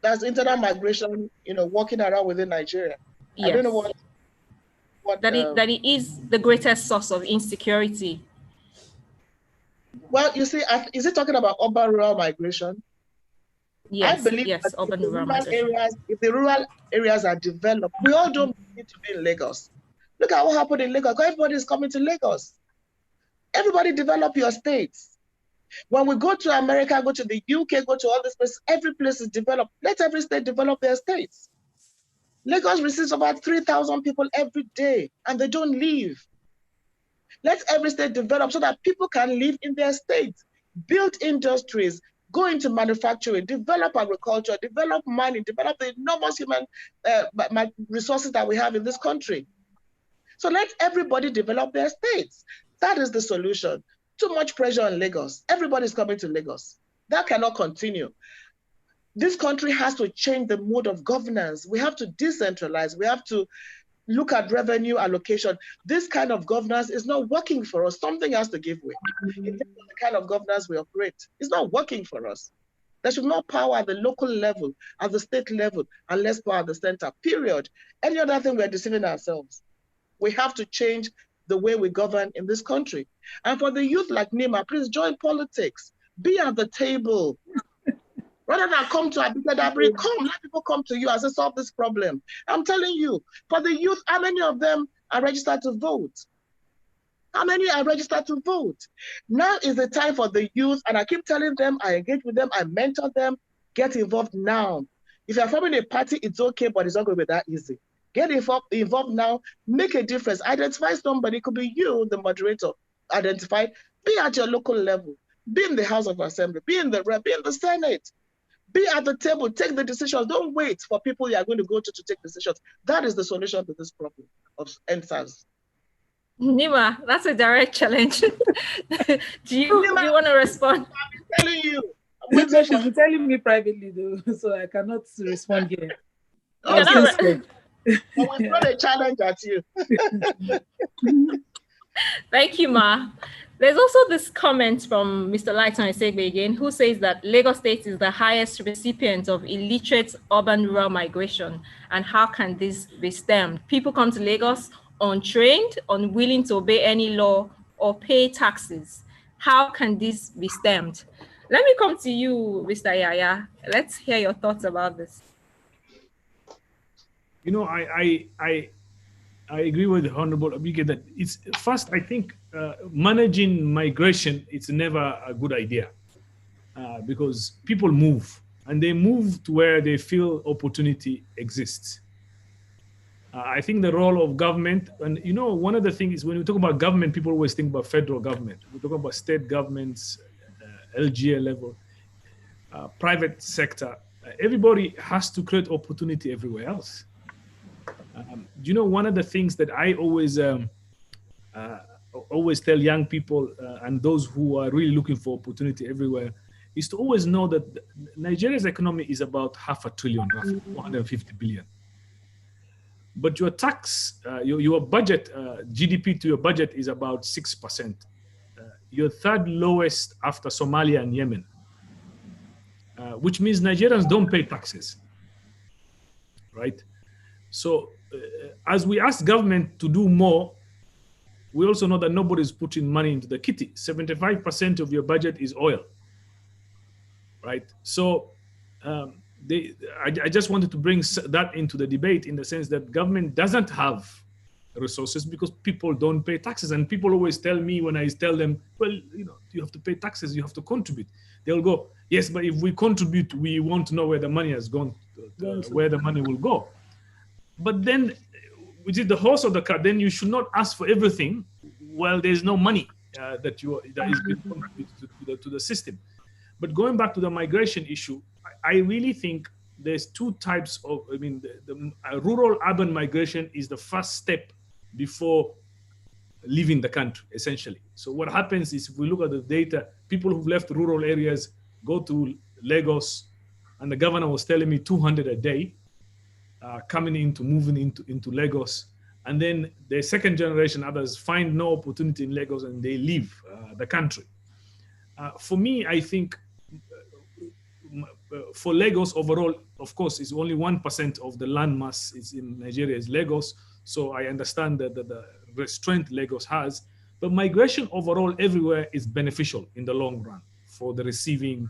That's internal migration, walking around within Nigeria. Yes. I don't know what that it is the greatest source of insecurity. Well, you see, is it talking about urban-rural migration? Yes, I believe yes, urban-rural migration. If the rural areas are developed, we all don't need to be in Lagos. Look at what happened in Lagos. Everybody is coming to Lagos. Everybody develop your states. When we go to America, go to the UK, go to all these places, every place is developed. Let every state develop their states. Lagos receives about 3,000 people every day, and they don't leave. Let every state develop so that people can live in their states, build industries, go into manufacturing, develop agriculture, develop mining, develop the enormous human resources that we have in this country. So let everybody develop their states. That is the solution. Too much pressure on Lagos. Everybody's coming to Lagos. That cannot continue. This country has to change the mode of governance. We have to decentralize. We have to look at revenue allocation. This kind of governance is not working for us. Something has to give way. In terms of the kind of governance we operate, it's not working for us. There should be more power at the local level, at the state level, and less power at the center, period. Any other thing, we're deceiving ourselves. We have to change the way we govern in this country. And for the youth like Nima, please join politics. Be at the table. Rather than come to Abike Dabiri, let people come to you and say, solve this problem. I'm telling you, for the youth, how many of them are registered to vote? How many are registered to vote? Now is the time for the youth, and I keep telling them, I engage with them, I mentor them, get involved now. If you're forming a party, it's okay, but it's not going to be that easy. Get involved now, make a difference. Identify somebody, it could be you, the moderator. Identify, be at your local level, be in the House of Assembly, be in the Rep, be in the Senate. Be at the table, take the decisions. Don't wait for people you are going to go to take decisions. That is the solution to this problem of NSAS. Nima, that's a direct challenge. do you want to respond? I'm telling you. She's been telling me privately, though, so I cannot respond here. But we throw a challenge at you. Thank you, Ma. There's also this comment from Mr. Lighton Esegbe again, who says that Lagos State is the highest recipient of illiterate urban-rural migration. And how can this be stemmed? People come to Lagos untrained, unwilling to obey any law or pay taxes. How can this be stemmed? Let me come to you, Mr. Yaya. Let's hear your thoughts about this. I agree with Honorable Abike that it's first, I think managing migration, it's never a good idea because people move and they move to where they feel opportunity exists. I think the role of government, and one of the things is when we talk about government, people always think about federal government. We talk about state governments, LGA level, private sector. Everybody has to create opportunity everywhere else. Do you know one of the things that I always tell young people and those who are really looking for opportunity everywhere is to always know that Nigeria's economy is about $500 billion, roughly 150 billion. But your tax, your budget, GDP to your budget is about 6%. You're third lowest after Somalia and Yemen, which means Nigerians don't pay taxes, right? So as we ask government to do more, we also know that nobody's putting money into the kitty. 75% of your budget is oil, right? So I just wanted to bring that into the debate in the sense that government doesn't have resources because people don't pay taxes. And people always tell me when I tell them, well, you know, you have to pay taxes, you have to contribute. They'll go, yes, but if we contribute, we want to know where the money has gone, where the money will go. But then, which is the horse of the cart, then you should not ask for everything while there's no money that is being contributed to the system. But going back to the migration issue, I really think there's two types of, I mean, the rural-urban migration is the first step before leaving the country, essentially. So what happens is, if we look at the data, people who've left rural areas go to Lagos, and the governor was telling me 200 a day moving into Lagos. And then the second generation, others find no opportunity in Lagos and they leave the country. For me, I think for Lagos overall, of course, it's only 1% of the land mass is in Nigeria is Lagos. So I understand that the restraint Lagos has, but migration overall everywhere is beneficial in the long run for the receiving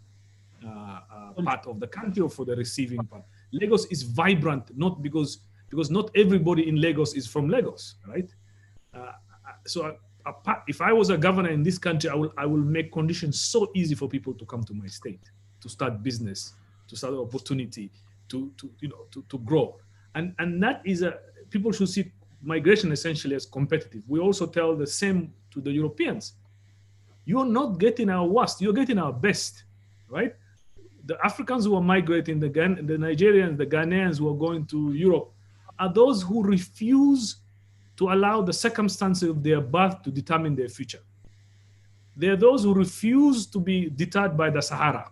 part of the country or for the receiving part. Lagos is vibrant, not because not everybody in Lagos is from Lagos, right? So if I was a governor in this country, I will make conditions so easy for people to come to my state, to start business, to start opportunity, to grow, and that is people should see migration essentially as competitive. We also tell the same to the Europeans. You're not getting our worst, you're getting our best, right? The Africans who are migrating, the Nigerians, the Ghanaians who are going to Europe, are those who refuse to allow the circumstances of their birth to determine their future. They're those who refuse to be deterred by the Sahara,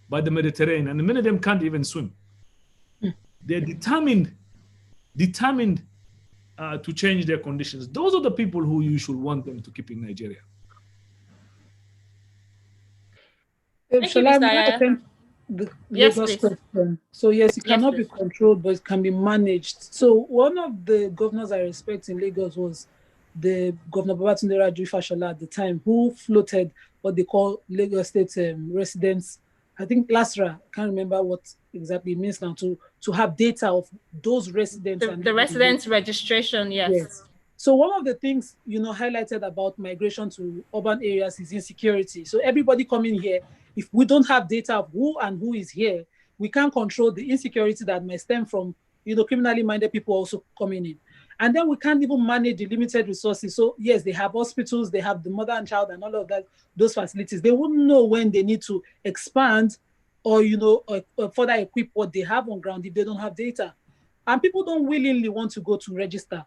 by the Mediterranean, and many of them can't even swim. They're determined to change their conditions. Those are the people who you should want them to keep in Nigeria. Shall I attempt the Lagos question? So yes, it cannot be controlled, but it can be managed. So one of the governors I respect in Lagos was the Governor Babatunde Raji Fashola at the time, who floated what they call Lagos State residents. I think LASRA, I can't remember what exactly it means now, to have data of those residents. The residents registration, yes. So one of the things, highlighted about migration to urban areas is insecurity. So everybody coming here, if we don't have data of who is here, we can't control the insecurity that may stem from, criminally minded people also coming in. And then we can't even manage the limited resources. So yes, they have hospitals, they have the mother and child and all of that, those facilities. They wouldn't know when they need to expand or, further equip what they have on ground if they don't have data. And people don't willingly want to go to register.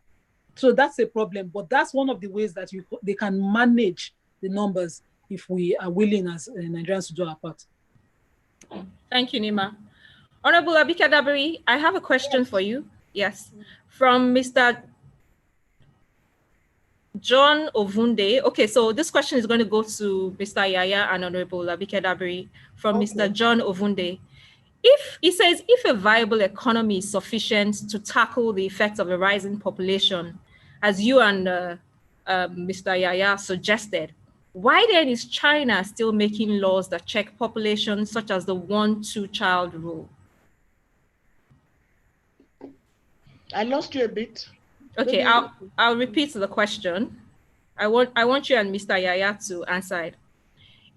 So that's a problem. But that's one of the ways that they can manage the numbers if we are willing as Nigerians to do our part. Thank you, Nima. Honorable Abike Dabiri, I have a question for you. Yes, from Mr. John Ovunde. Okay, so this question is going to go to Mr. Yaya and Honorable Abike Dabiri from Mr. John Ovunde. If a viable economy is sufficient to tackle the effects of a rising population, as you and Mr. Yaya suggested, why then is China still making laws that check populations such as the 1-2 child rule? I lost you a bit. Okay, I'll repeat the question. I want you and Mr. Yaya to answer it.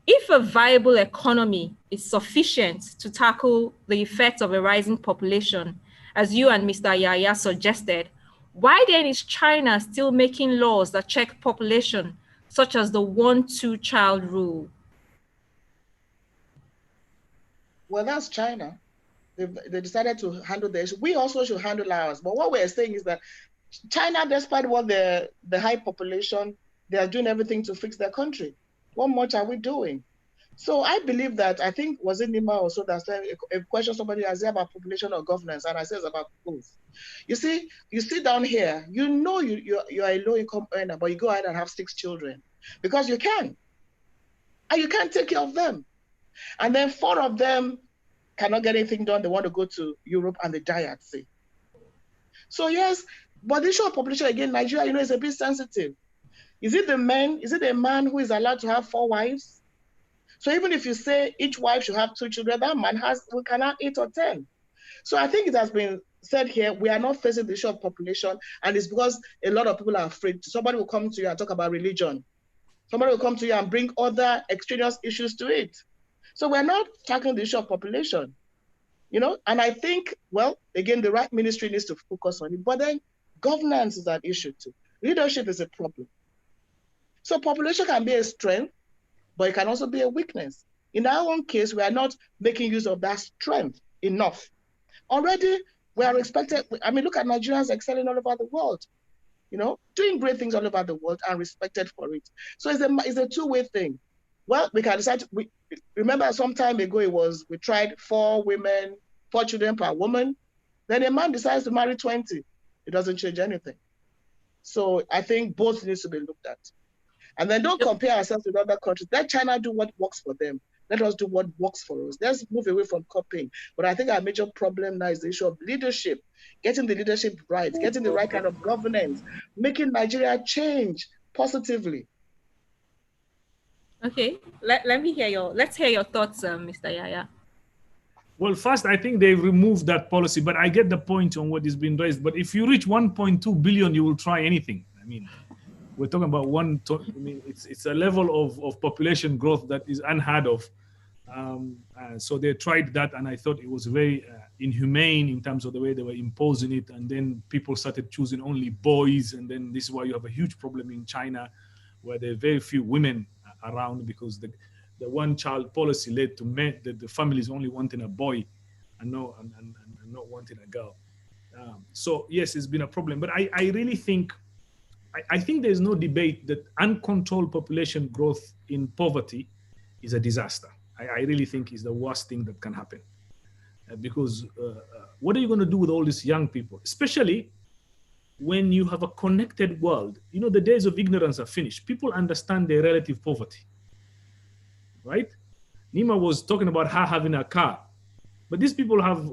If a viable economy is sufficient to tackle the effects of a rising population, as you and Mr. Yaya suggested, why then is China still making laws that check population, such as the 1-2 child rule? Well, that's China. they decided to handle the issue. We also should handle ours. But what we're saying is that China, despite what the high population, they are doing everything to fix their country. What much are we doing? So I believe that, I think, was it Nima also that said a question somebody asked about population or governance, and I said it's about both. You see, you sit down here, you know you're a low-income earner, but you go ahead and have 6 children because you can. And you can't take care of them. And then 4 of them cannot get anything done. They want to go to Europe and they die at sea. So yes, but the issue of population, again, Nigeria, is a bit sensitive. Is it a man who is allowed to have 4 wives? So even if you say each wife should have 2 children, that man can have 8 or 10. So I think it has been said here, we are not facing the issue of population, and it's because a lot of people are afraid. Somebody will come to you and talk about religion. Somebody will come to you and bring other extraneous issues to it. So we're not tackling the issue of population, and I think, well, again, the right ministry needs to focus on it, but then governance is an issue too. Leadership is a problem. So population can be a strength, but it can also be a weakness. In our own case, we are not making use of that strength enough. Already, we are expected, look at Nigerians excelling all over the world, doing great things all over the world and respected for it. So it's a two-way thing. Well, we can decide, remember some time ago, we tried 4 children per woman. Then a man decides to marry 20. It doesn't change anything. So I think both needs to be looked at. And then don't compare ourselves with other countries. Let China do what works for them. Let us do what works for us. Let's move away from copying. But I think our major problem now is the issue of leadership, getting the leadership right, getting the right kind of governance, making Nigeria change positively. Okay, let's hear your thoughts, Mr. Yaya. Well, first, I think they removed that policy, but I get the point on what is being raised. But if you reach 1.2 billion, you will try anything. We're talking about it's a level of population growth that is unheard of. So they tried that, and I thought it was very inhumane in terms of the way they were imposing it. And then people started choosing only boys, and then this is why you have a huge problem in China, where there are very few women around, because the one-child policy led to the families only wanting a boy and not wanting a girl. So yes, it's been a problem. But I really think, I think there's no debate that uncontrolled population growth in poverty is a disaster. I really think is the worst thing that can happen. Because what are you going to do with all these young people? Especially when you have a connected world. The days of ignorance are finished. People understand their relative poverty. Right? Nima was talking about her having a car. But these people have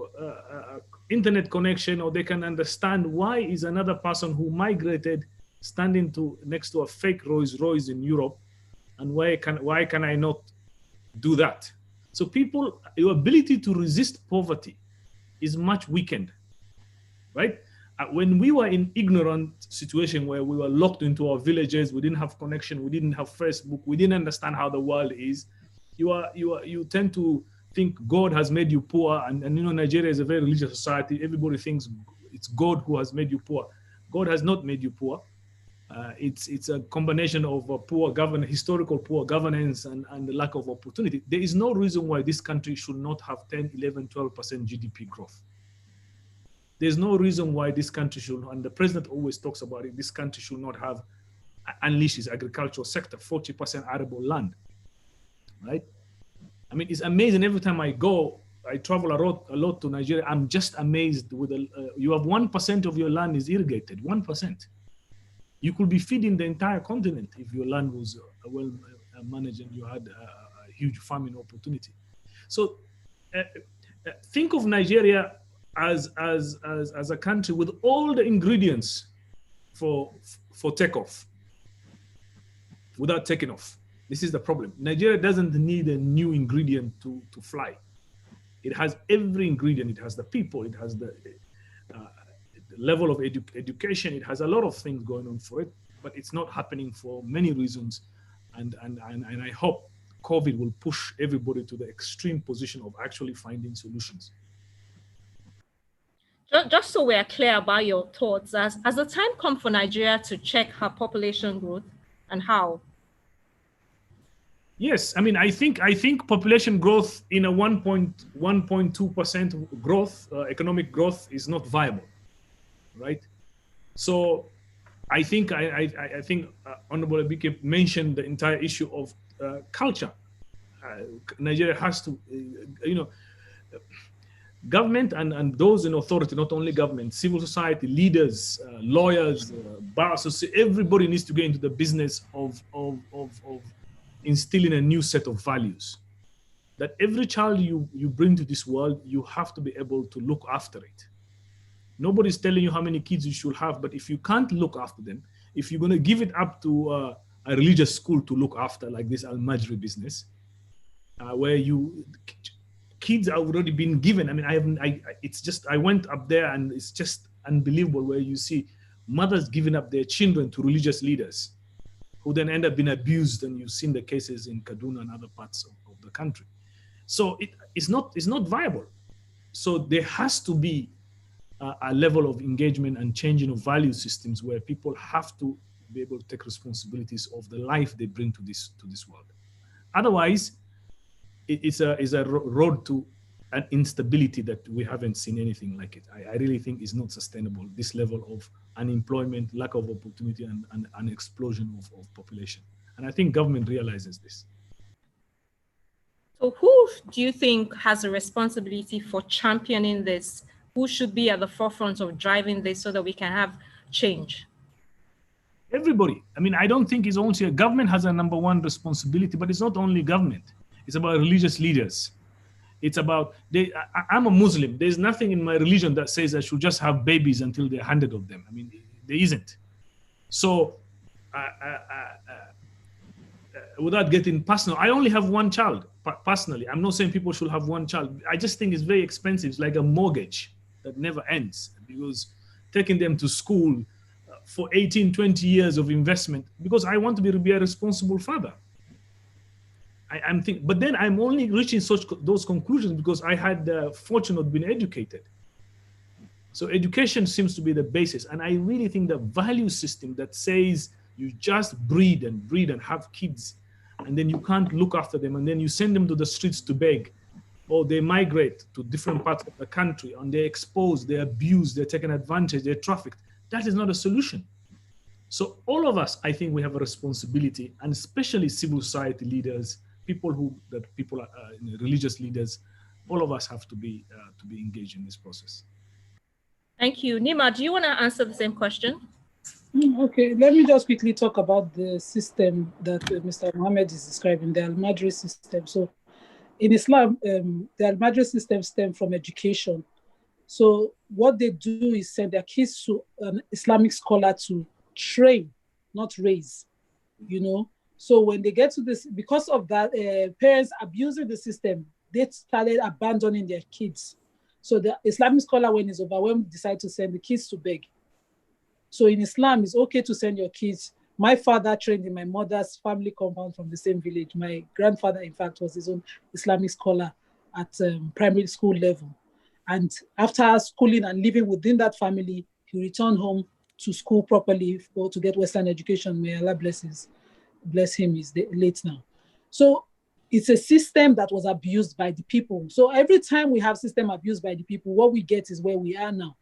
internet connection, or they can understand why is another person who migrated standing next to a fake Rolls Royce in Europe, and why can I not do that? So your ability to resist poverty is much weakened, right? When we were in ignorant situation where we were locked into our villages, we didn't have connection, we didn't have Facebook, we didn't understand how the world is. You tend to think God has made you poor, and Nigeria is a very religious society. Everybody thinks it's God who has made you poor. God has not made you poor. It's a combination of historical poor governance and the lack of opportunity. There is no reason why this country should not have 10, 11, 12% GDP growth. There's no reason why this country should, and the president always talks about it, this country should not have unleashed its agricultural sector, 40% arable land, right? It's amazing. Every time I travel a lot to Nigeria, I'm just amazed with you have 1% of your land is irrigated, 1%. You could be feeding the entire continent if your land was well managed and you had a huge farming opportunity. So think of Nigeria as a country with all the ingredients for takeoff without taking off. This is the problem. Nigeria doesn't need a new ingredient to fly. It has every ingredient. It has the people. It has the level of education. It has a lot of things going on for it, but it's not happening for many reasons. And I hope COVID will push everybody to the extreme position of actually finding solutions. Just so we're clear about your thoughts, has the time come for Nigeria to check her population growth, and how? Yes, I mean, I think population growth in a 1.2% growth, economic growth, is not viable, right? So I think Honorable Abike mentioned the entire issue of culture. Nigeria has to, government and those in authority, not only government, civil society, leaders, lawyers, bar associations, everybody needs to get into the business of instilling a new set of values. That every child you bring to this world, you have to be able to look after it. Nobody's telling you how many kids you should have, but if you can't look after them, if you're going to give it up to a religious school to look after, like this Al-Majri business, where kids have already been given. I mean, I went up there and it's just unbelievable where you see mothers giving up their children to religious leaders who then end up being abused, and you've seen the cases in Kaduna and other parts of the country. So it's not viable. So there has to be a level of engagement and changing of value systems where people have to be able to take responsibilities of the life they bring to this world. Otherwise, it's a road to an instability that we haven't seen anything like it. I really think is not sustainable, this level of unemployment, lack of opportunity, and an explosion of population. And I think government realizes this. So who do you think has a responsibility for championing this? Who should be at the forefront of driving this so that we can have change? Everybody. I mean, I don't think it's only government has a number one responsibility, but it's not only government. It's about religious leaders. It's about, I'm a Muslim. There's nothing in my religion that says I should just have babies until there are 100 of them. I mean, there isn't. So without getting personal, I only have one child personally. I'm not saying people should have one child. I just think it's very expensive. It's like a mortgage that never ends, because taking them to school for 18, 20 years of investment, because I want to be a responsible father. I'm thinking, but then I'm only reaching those conclusions because I had the fortune of being educated. So education seems to be the basis. And I really think the value system that says you just breed and have kids, and then you can't look after them, and then you send them to the streets to beg, or they migrate to different parts of the country, and they're exposed, they're abused, they're taken advantage, they're trafficked. That is not a solution. So all of us, I think we have a responsibility, and especially civil society leaders, religious leaders, all of us have to be engaged in this process. Thank you. Nima, do you want to answer the same question? Okay, let me just quickly talk about the system that Mr. Mohammed is describing, the Al-Majri system. So in Islam, the Al-Majri system stems from education. So what they do is send their kids to an Islamic scholar to train, not raise, So when they get to this, because of that, parents abusing the system, they started abandoning their kids. So the Islamic scholar, when he's overwhelmed, decide to send the kids to beg. So in Islam, it's okay to send your kids. My father trained in my mother's family compound from the same village. My grandfather, in fact, was his own Islamic scholar at primary school level. And after schooling and living within that family, he returned home to school properly to get Western education. May Allah bless him, he's late now. So it's a system that was abused by the people. So every time we have system abused by the people, what we get is where we are now.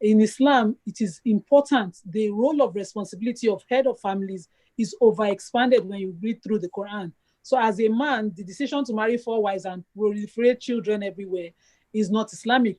In Islam, it is important. The role of responsibility of head of families is overexpanded when you read through the Quran. So as a man, the decision to marry 4 wives and proliferate children everywhere is not Islamic,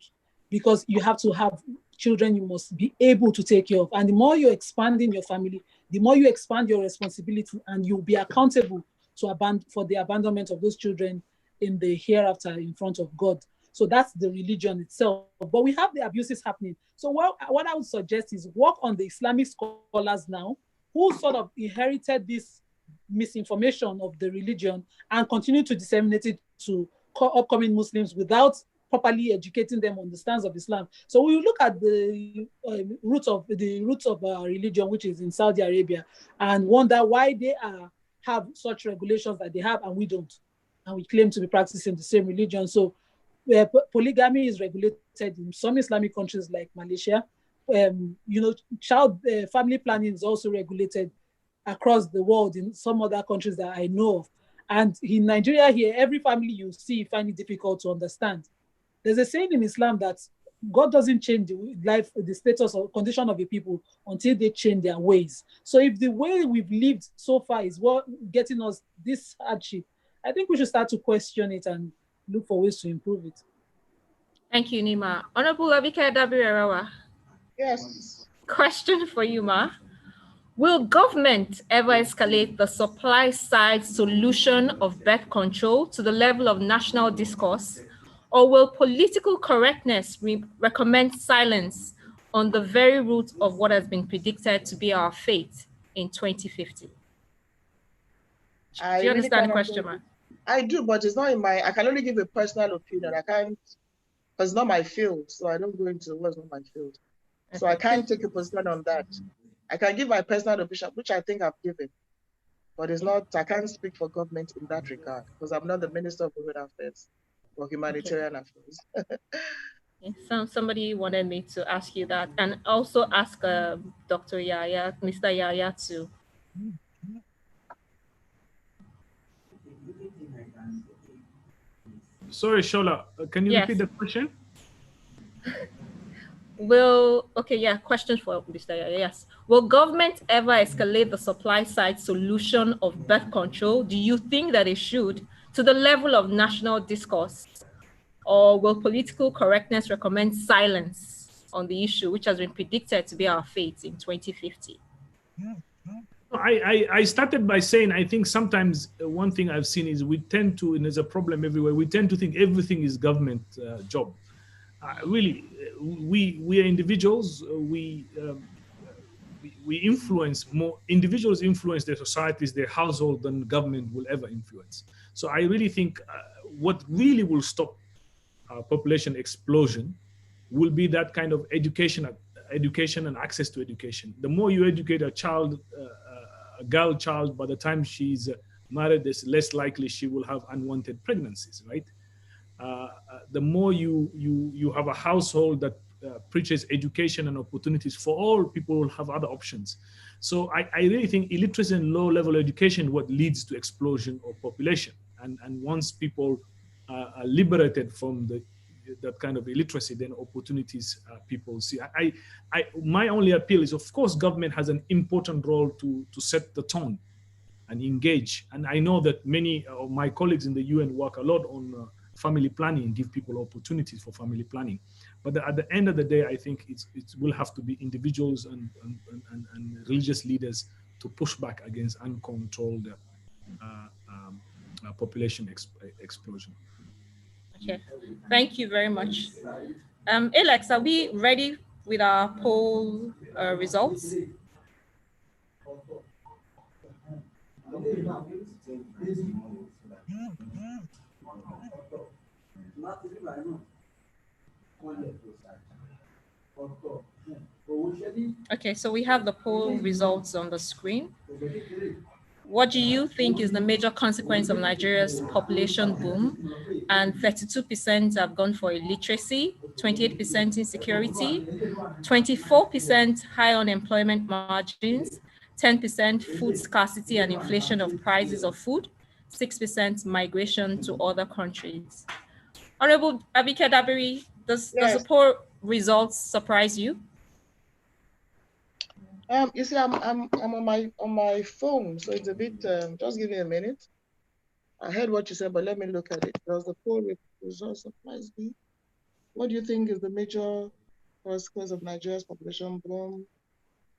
because you have to have children you must be able to take care of. And the more you're expanding your family, the more you expand your responsibility, and you'll be accountable for the abandonment of those children in the hereafter in front of God. So that's the religion itself. But we have the abuses happening. So what I would suggest is work on the Islamic scholars now, who sort of inherited this misinformation of the religion and continue to disseminate it to upcoming Muslims without properly educating them on the stance of Islam. So we look at the roots of our religion, which is in Saudi Arabia, and wonder why they have such regulations that they have and we don't. And we claim to be practicing the same religion. So polygamy is regulated in some Islamic countries like Malaysia. Child family planning is also regulated across the world in some other countries that I know of. And in Nigeria here, every family you see find it difficult to understand. There's a saying in Islam that God doesn't change the status or condition of the people until they change their ways. So if the way we've lived so far is what getting us this hardship, I think we should start to question it and look for ways to improve it. Thank you, Nima. Honorable Abike Dabirerawa. Yes. Question for you, Ma. Will government ever escalate the supply side solution of birth control to the level of national discourse, or will political correctness recommend silence on the very root of what has been predicted to be our fate in 2050? Do you understand the question, Ma? I do, but it's not in my, I can only give a personal opinion. I can't, because it's not my field, so I don't go into what's not my field. So I can't take a position on that. I can give my personal opinion, which I think I've given, but it's not, I can't speak for government in that regard, because I'm not the Minister of Women Affairs or Humanitarian Affairs. Somebody wanted me to ask you that, and also ask Dr. Yaya, Mr. Yaya too. Sorry, Shola, can you repeat the question? Question for Mr. Yaya, yes. Will government ever escalate the supply side solution of birth control? Do you think that it should, to the level of national discourse? Or will political correctness recommend silence on the issue, which has been predicted to be our fate in 2050? I started by saying, I think sometimes one thing I've seen is we tend to, and there's a problem everywhere, we tend to think everything is government job. Really, we are individuals, we influence more, individuals influence their societies, their household than government will ever influence. So I really think what really will stop population explosion will be that kind of education and access to education. The more you educate a child, a girl child, by the time she's married, it's less likely she will have unwanted pregnancies, right? The more you have a household that preaches education and opportunities for all, people will have other options. So I really think illiteracy and low-level education what leads to explosion of population. And once people are liberated from that kind of illiteracy, then opportunities people see. My only appeal is, of course, government has an important role to set the tone and engage. And I know that many of my colleagues in the UN work a lot on family planning, give people opportunities for family planning. But at the end of the day, I think it will have to be individuals and religious leaders to push back against uncontrolled population explosion. Okay, thank you very much. Alex, are we ready with our poll results? Okay, so we have the poll results on the screen. What do you think is the major consequence of Nigeria's population boom? And 32% have gone for illiteracy, 28% insecurity, 24% high unemployment margins, 10% food scarcity and inflation of prices of food, 6% migration to other countries. Honorable Abike Dabiri, does the poll results surprise you? You see, I'm on my phone, so it's a bit. Just give me a minute. I heard what you said, but let me look at it. Does the poll results surprise me? What do you think is the major cause of Nigeria's population boom?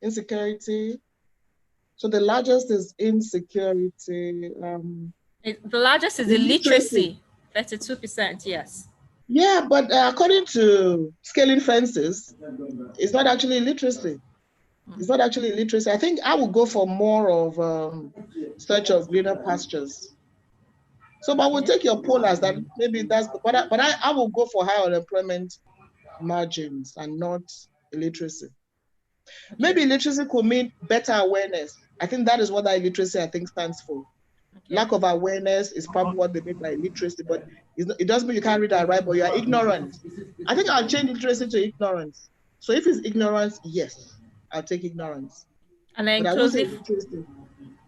Insecurity. So the largest is insecurity. The largest is illiteracy, 32%. Yes. Yeah, but according to scaling fences, it's not actually illiteracy. It's not actually illiteracy. I think I would go for more of search of greener pastures. So, but we'll take your poll as that. Maybe that's, but I will go for high unemployment margins and not illiteracy. Okay. Maybe illiteracy could mean better awareness. I think that is what that illiteracy I think stands for. Okay. Lack of awareness is probably what they mean by illiteracy, but it doesn't mean you can't read and write, but you are ignorant. I think I'll change illiteracy to ignorance. So if it's ignorance, yes, I'll take ignorance. And then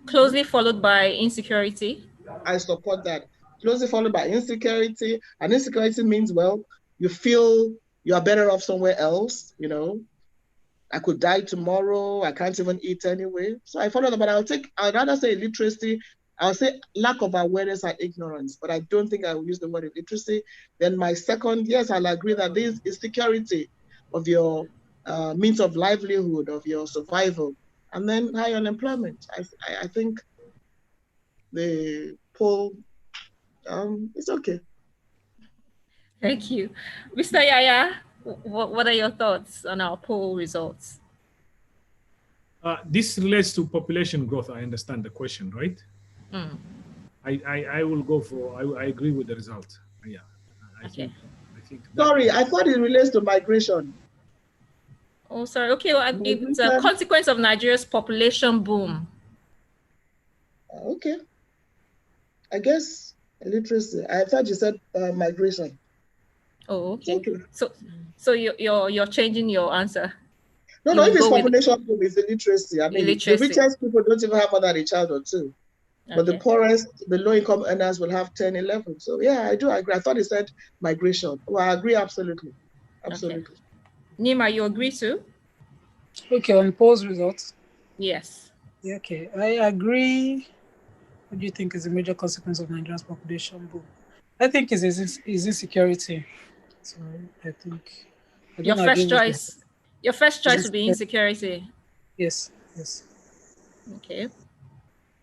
closely followed by insecurity. I support that. Closely followed by insecurity. And insecurity means, well, you feel you are better off somewhere else, you know. I could die tomorrow. I can't even eat anyway. So I follow that, but I'd rather say illiteracy. I'll say lack of awareness and ignorance, but I don't think I will use the word illiteracy. Then my second, yes, I'll agree that this is security of your means of livelihood, of your survival. And then high unemployment. I think the poll, it's okay. Thank you. Mr. Yaya, what are your thoughts on our poll results? This relates to population growth. I understand the question, right? Mm. I will go for, I agree with the result. Yeah. I think Sorry, I thought it relates to migration. Oh, sorry. Okay, well, it's a consequence of Nigeria's population boom. Okay. I guess illiteracy. I thought you said migration. Oh, okay. So you're changing your answer. No, if it's population boom, it's illiteracy. I mean, illiteracy. The richest people don't even have more than a child or two. But the poorest, the low-income earners will have 10, 11. So yeah, I do agree. I thought he said migration. Well, I agree absolutely. Absolutely. Okay. Nima, you agree too? Okay, on polls results. Yes. Yeah, okay, I agree. What do you think is a major consequence of Nigeria's population boom? I think is insecurity. So I think your first choice. Your first choice would be insecurity. Yes. Yes. Okay.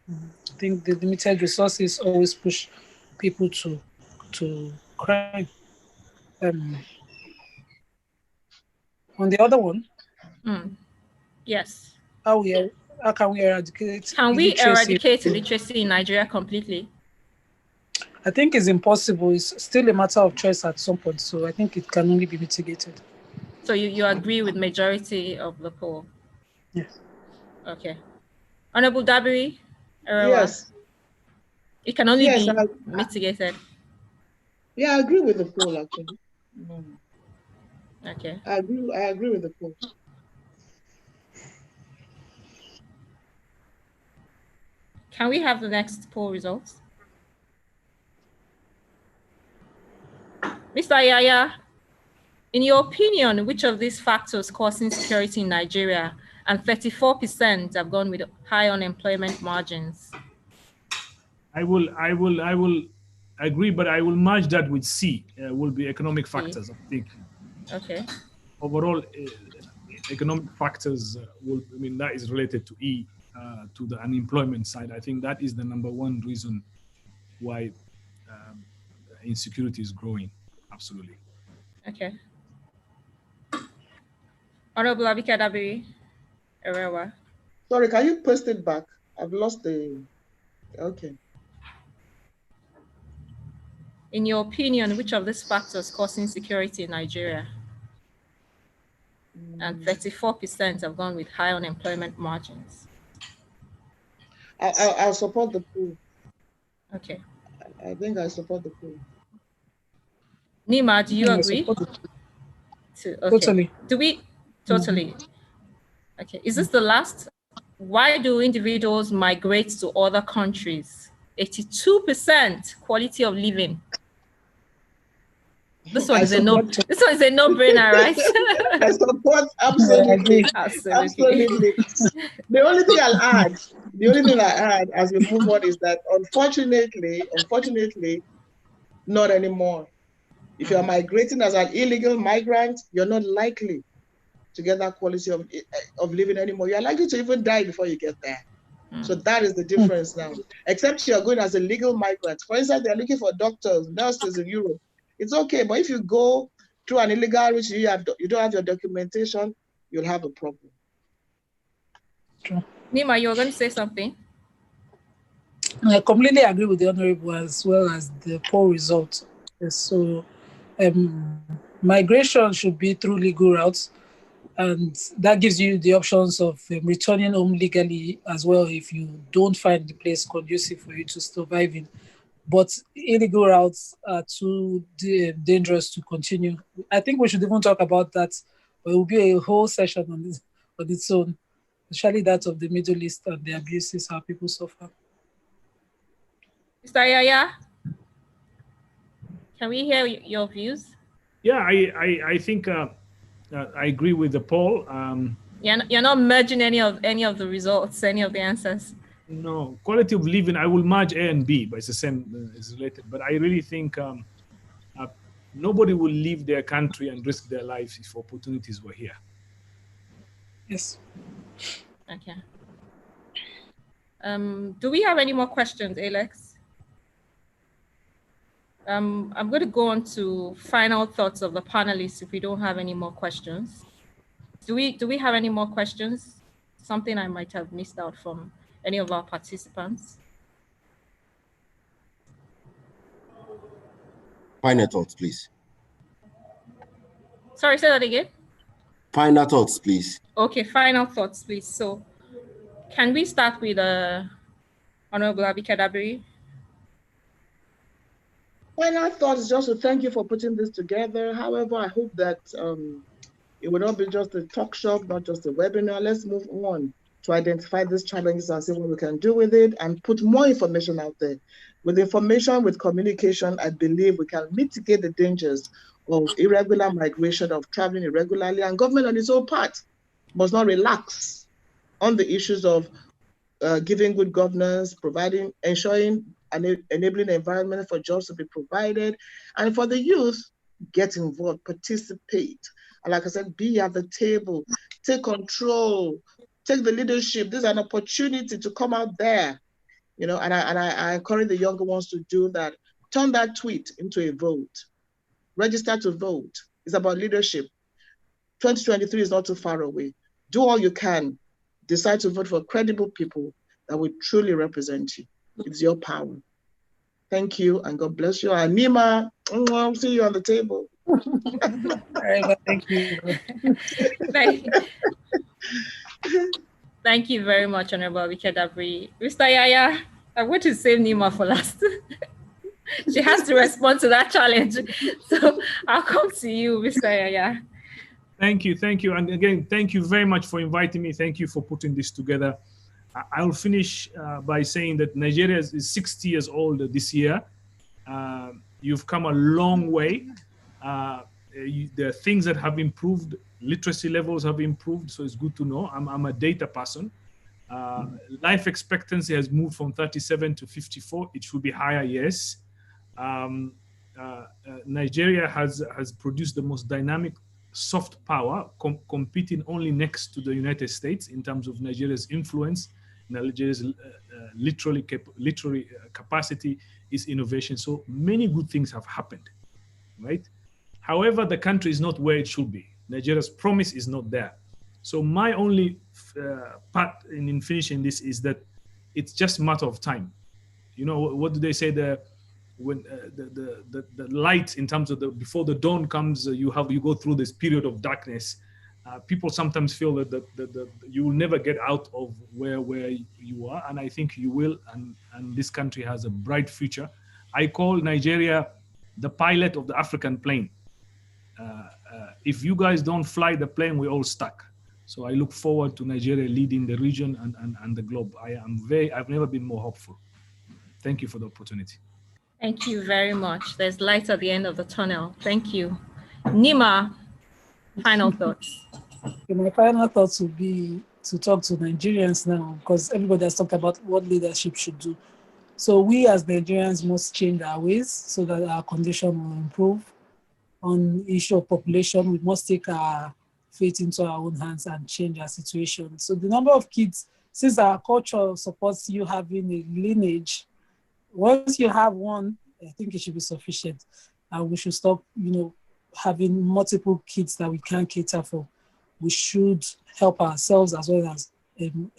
I think the limited resources always push people to crime. On the other one, yes. How can we eradicate? Can we eradicate illiteracy in Nigeria completely? I think it's impossible. It's still a matter of choice at some point. So I think it can only be mitigated. So you agree with majority of the poll? Yes. Okay. Honorable Dabiri? Yes. It can only be mitigated. Yeah, I agree with the poll actually. Okay. I agree with the poll. Can we have the next poll results? Mr. Yaya, in your opinion, which of these factors cause insecurity in Nigeria? And 34% have gone with high unemployment margins. I will agree, but I will merge that with C. Will be economic factors, I think. Okay. Overall, economic factors that is related to E, to the unemployment side. I think that is the number one reason why insecurity is growing. Absolutely. Okay. Honorable Abike Dabiri Erewa. Sorry, can you post it back? I've lost the. Okay. In your opinion, which of these factors cause insecurity in Nigeria? And 34% have gone with high unemployment margins. I'll support the pool. Okay. I think I support the pool. Nima, do you agree? Okay. Totally. Do we? Totally. Okay. Is this the last? Why do individuals migrate to other countries? 82% quality of living. This one is a no-brainer, right? I support absolutely. Absolutely. The only thing I'll add as we move on is that unfortunately, not anymore. If you're migrating as an illegal migrant, you're not likely to get that quality of living anymore. You're likely to even die before you get there. So that is the difference now. Except you're going as a legal migrant. For instance, they're looking for doctors, nurses in Europe. It's okay, but if you go through an illegal route, you don't have your documentation, you'll have a problem. True. Nima, you were going to say something? I completely agree with the Honorable as well as the poll result. So migration should be through legal routes, and that gives you the options of returning home legally as well if you don't find the place conducive for you to survive in. But illegal routes are too dangerous to continue. I think we should even talk about that. It will be a whole session on its own, especially that of the Middle East and the abuses how people suffer. Mr. Yaya, can we hear your views? Yeah, I think I agree with the poll. You're not merging any of the results, any of the answers. No, quality of living, I will merge A and B, but it's the same, it's related. But I really think nobody will leave their country and risk their lives if opportunities were here. Yes. Okay. Do we have any more questions, Alex? I'm going to go on to final thoughts of the panelists if we don't have any more questions. Do we have any more questions? Something I might have missed out from any of our participants? Final thoughts, please. Sorry, say that again. Final thoughts, please. Okay, final thoughts, please. So can we start with Honorable Abike Dabiri? Final thought is just to thank you for putting this together. However, I hope that it will not be just a talk shop, not just a webinar. Let's move on to identify these challenges and see what we can do with it and put more information out there. With information, with communication, I believe we can mitigate the dangers of irregular migration, of traveling irregularly, and government on its own part must not relax on the issues of giving good governance, ensuring an enabling environment for jobs to be provided, and for the youth, get involved, participate. And like I said, be at the table, take control, take the leadership. This is an opportunity to come out there, and I encourage the younger ones to do that. Turn that tweet into a vote. Register to vote. It's about leadership. 2023 is not too far away. Do all you can. Decide to vote for credible people that will truly represent you. It's your power. Thank you, and God bless you. And Nima, I'll see you on the table. All right, well, thank you. Thank you very much, Honorable Abike Dabiri. Mr. Yaya, I'm going to save Nima for last. She has to respond to that challenge. So I'll come to you, Mr. Yaya. Thank you. And again, thank you very much for inviting me. Thank you for putting this together. I'll finish by saying that Nigeria is 60 years old this year. You've come a long way. There are things that have improved. Literacy levels have improved, so it's good to know. I'm a data person. Life expectancy has moved from 37 to 54. It should be higher, yes. Nigeria has produced the most dynamic soft power, competing only next to the United States in terms of Nigeria's influence. Nigeria's literary capacity is innovation. So many good things have happened, right? However, the country is not where it should be. Nigeria's promise is not there. So my only part in finishing this is that it's just a matter of time. What do they say? When the light, in terms of before the dawn comes, you go through this period of darkness. People sometimes feel that you will never get out of where you are, and I think you will. And this country has a bright future. I call Nigeria the pilot of the African plane. If you guys don't fly the plane, we're all stuck. So I look forward to Nigeria leading the region and the globe. I've never been more hopeful. Thank you for the opportunity. Thank you very much. There's light at the end of the tunnel. Thank you. Nima, final thoughts. My final thoughts would be to talk to Nigerians now, because everybody has talked about what leadership should do. So we as Nigerians must change our ways so that our condition will improve. On the issue of population, we must take our fate into our own hands and change our situation. So the number of kids, since our culture supports you having a lineage, once you have one, I think it should be sufficient. And we should stop, having multiple kids that we can't cater for. We should help ourselves as well as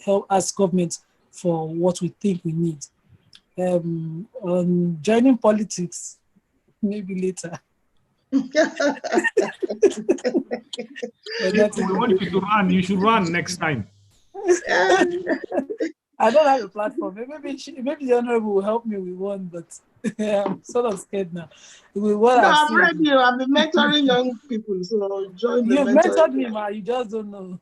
help us government for what we think we need. On joining politics, maybe later. We want you to run. You should run next time. I don't have a platform. Maybe the Honorable will help me with one, but I'm sort of scared now. I'm ready. I've been mentoring young people, so join the You've mentored me, ma. You just don't know.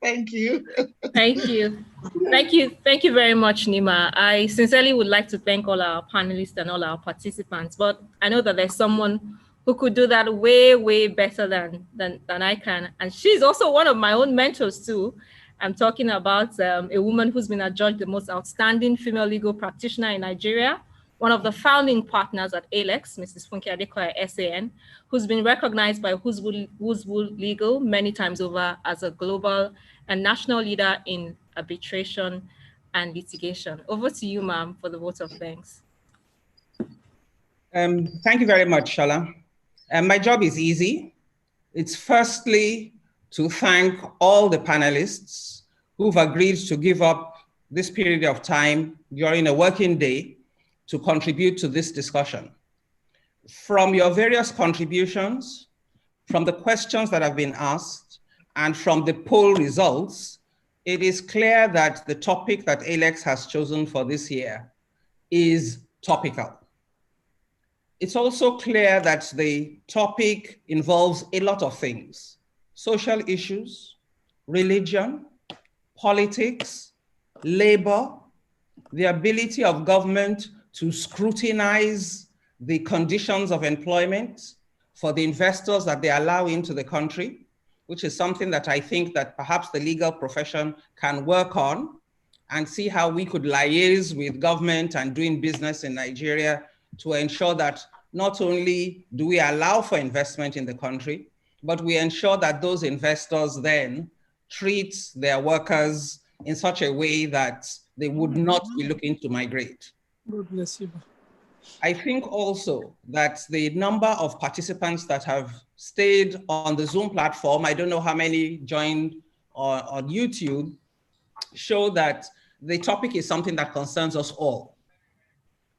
Thank you. Thank you. Thank you. Thank you very much, Nima. I sincerely would like to thank all our panelists and all our participants, but I know that there's someone who could do that way, way better than I can. And she's also one of my own mentors too. I'm talking about a woman who's been adjudged the most outstanding female legal practitioner in Nigeria, one of the founding partners at ALEX, Mrs. Funke Adekoya, SAN, who's been recognized by Who's Who Legal many times over as a global and national leader in arbitration and litigation. Over to you, ma'am, for the vote of thanks. Thank you very much, Shala. My job is easy. It's firstly to thank all the panelists who've agreed to give up this period of time during a working day to contribute to this discussion. From your various contributions, from the questions that have been asked, and from the poll results, it is clear that the topic that ALEX has chosen for this year is topical. It's also clear that the topic involves a lot of things: social issues, religion, politics, labor, the ability of government to scrutinize the conditions of employment for the investors that they allow into the country, which is something that I think that perhaps the legal profession can work on and see how we could liaise with government and doing business in Nigeria to ensure that not only do we allow for investment in the country, but we ensure that those investors then treat their workers in such a way that they would not be looking to migrate. God bless you. I think also that the number of participants that have stayed on the Zoom platform, I don't know how many joined on YouTube, show that the topic is something that concerns us all.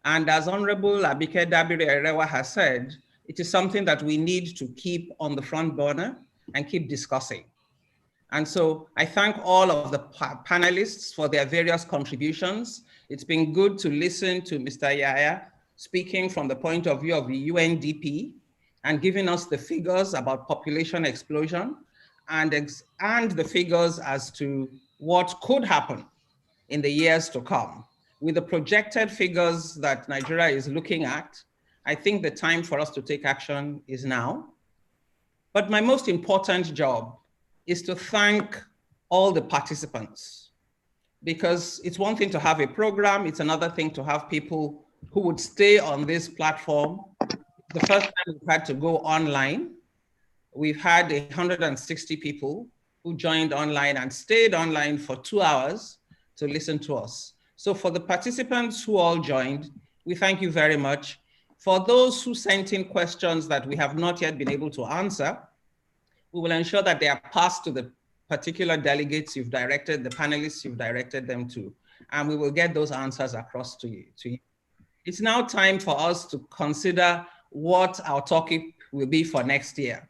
And as Honorable Abike Dabiri Erewa has said, it is something that we need to keep on the front burner and keep discussing. And so I thank all of the panelists for their various contributions. It's been good to listen to Mr. Yaya speaking from the point of view of the UNDP and giving us the figures about population explosion and the figures as to what could happen in the years to come. With the projected figures that Nigeria is looking at, I think the time for us to take action is now. But my most important job is to thank all the participants, because it's one thing to have a program, it's another thing to have people who would stay on this platform. The first time we've had to go online, we've had 160 people who joined online and stayed online for 2 hours to listen to us. So for the participants who all joined, we thank you very much. For those who sent in questions that we have not yet been able to answer, we will ensure that they are passed to the particular delegates you've directed, the panelists you've directed them to, and we will get those answers across to you. It's now time for us to consider what our topic will be for next year.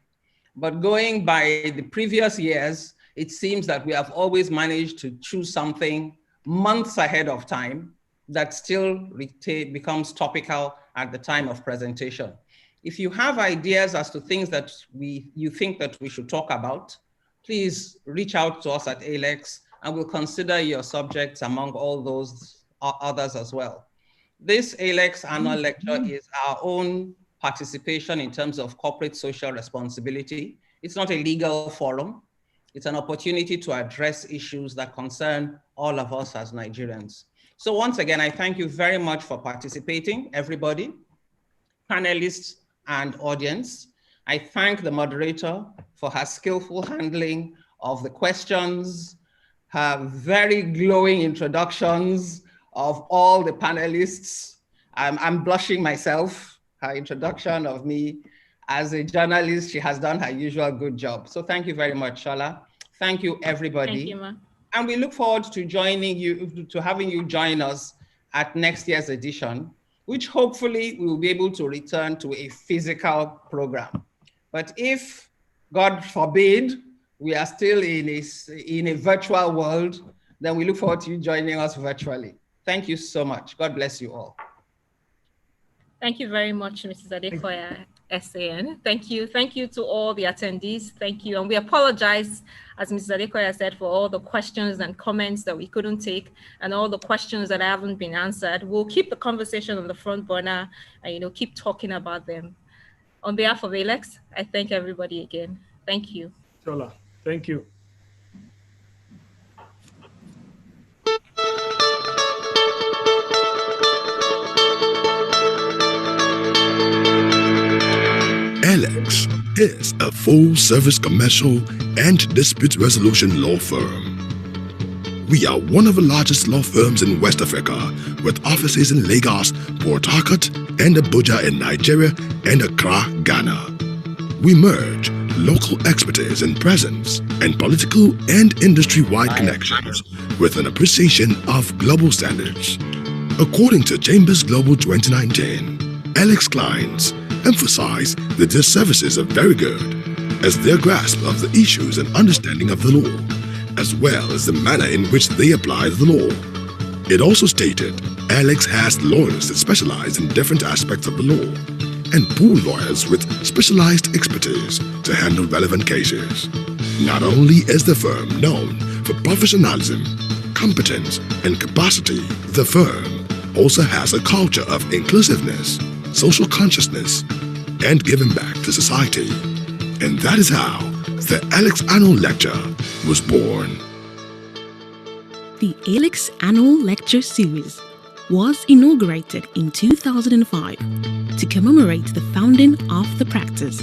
But going by the previous years, it seems that we have always managed to choose something months ahead of time that still becomes topical at the time of presentation. If you have ideas as to things that you think that we should talk about, please reach out to us at ALEX and we'll consider your subjects among all those others as well. This ALEX annual lecture is our own participation in terms of corporate social responsibility. It's not a legal forum. It's an opportunity to address issues that concern all of us as Nigerians. So once again, I thank you very much for participating, everybody, panelists and audience. I thank the moderator for her skillful handling of the questions, her very glowing introductions of all the panelists. I'm blushing myself, her introduction of me. As a journalist, she has done her usual good job. So thank you very much, Shala. Thank you, everybody. Thank you, ma. And we look forward to having you join us at next year's edition, which hopefully we will be able to return to a physical program. But if, God forbid, we are still in a virtual world, then we look forward to you joining us virtually. Thank you so much. God bless you all. Thank you very much, Mrs. Adekoya. SAN. Thank you. Thank you to all the attendees. Thank you. And we apologize, as Mrs. Adekoya said, for all the questions and comments that we couldn't take and all the questions that haven't been answered. We'll keep the conversation on the front burner and, keep talking about them. On behalf of Alex, I thank everybody again. Thank you. Shola, thank you. Alex is a full-service commercial and dispute resolution law firm. We are one of the largest law firms in West Africa, with offices in Lagos, Port Harcourt, and Abuja in Nigeria and Accra, Ghana. We merge local expertise and presence and political and industry-wide connections with an appreciation of global standards. According to Chambers Global 2019, Alex clients emphasize that their services are very good, as their grasp of the issues and understanding of the law, as well as the manner in which they apply the law. It also stated Alex has lawyers that specialize in different aspects of the law and pool lawyers with specialized expertise to handle relevant cases. Not only is the firm known for professionalism, competence, and capacity, the firm also has a culture of inclusiveness, social consciousness, and giving back to society. And that is how the Alex Annual Lecture was born. The Alex Annual Lecture Series was inaugurated in 2005 to commemorate the founding of the practice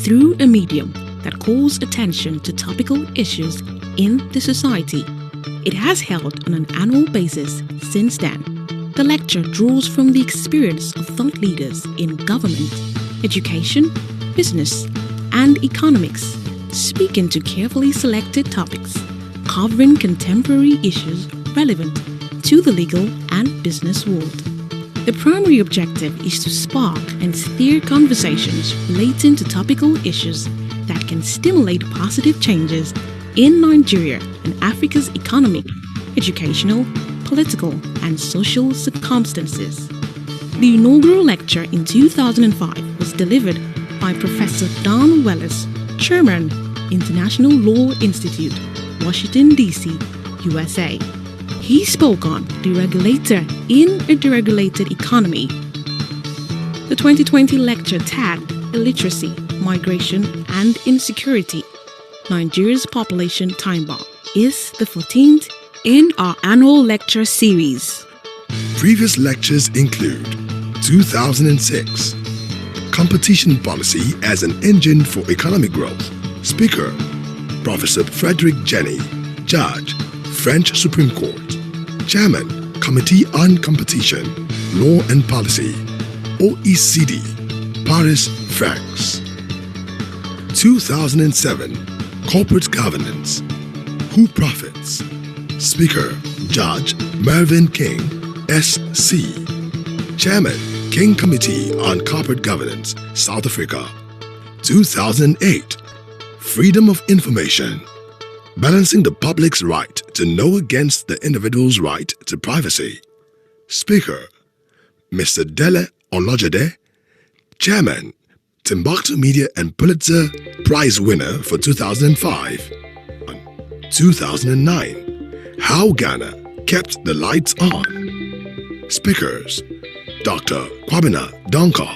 through a medium that calls attention to topical issues in the society. It has held on an annual basis since then. The lecture draws from the experience of thought leaders in government, education, business, and economics, speaking to carefully selected topics, covering contemporary issues relevant to the legal and business world. The primary objective is to spark and steer conversations relating to topical issues that can stimulate positive changes in Nigeria and Africa's economic, educational, political, and social circumstances. The inaugural lecture in 2005 was delivered by Professor Don Wells, Chairman, International Law Institute, Washington, D.C., USA. He spoke on the regulator in a deregulated economy. The 2020 lecture tagged Illiteracy, Migration, and Insecurity, Nigeria's Population Time Bomb, is the 14th in our annual lecture series. Previous lectures include 2006, Competition Policy as an Engine for Economic Growth. Speaker, Professor Frederick Jenny, Judge, French Supreme Court. Chairman, Committee on Competition, Law and Policy, OECD, Paris, France. 2007, Corporate Governance, Who Profits? Speaker, Judge Mervyn King, SC. Chairman, King Committee on Corporate Governance, South Africa. 2008, Freedom of Information, Balancing the Public's Right to Know Against the Individual's Right to Privacy. Speaker, Mr. Dele Olojede. Chairman, Timbuktu Media and Pulitzer Prize winner for 2005. 2009, How Ghana Kept the Lights On. Speakers, Dr. Kwabena Donkor,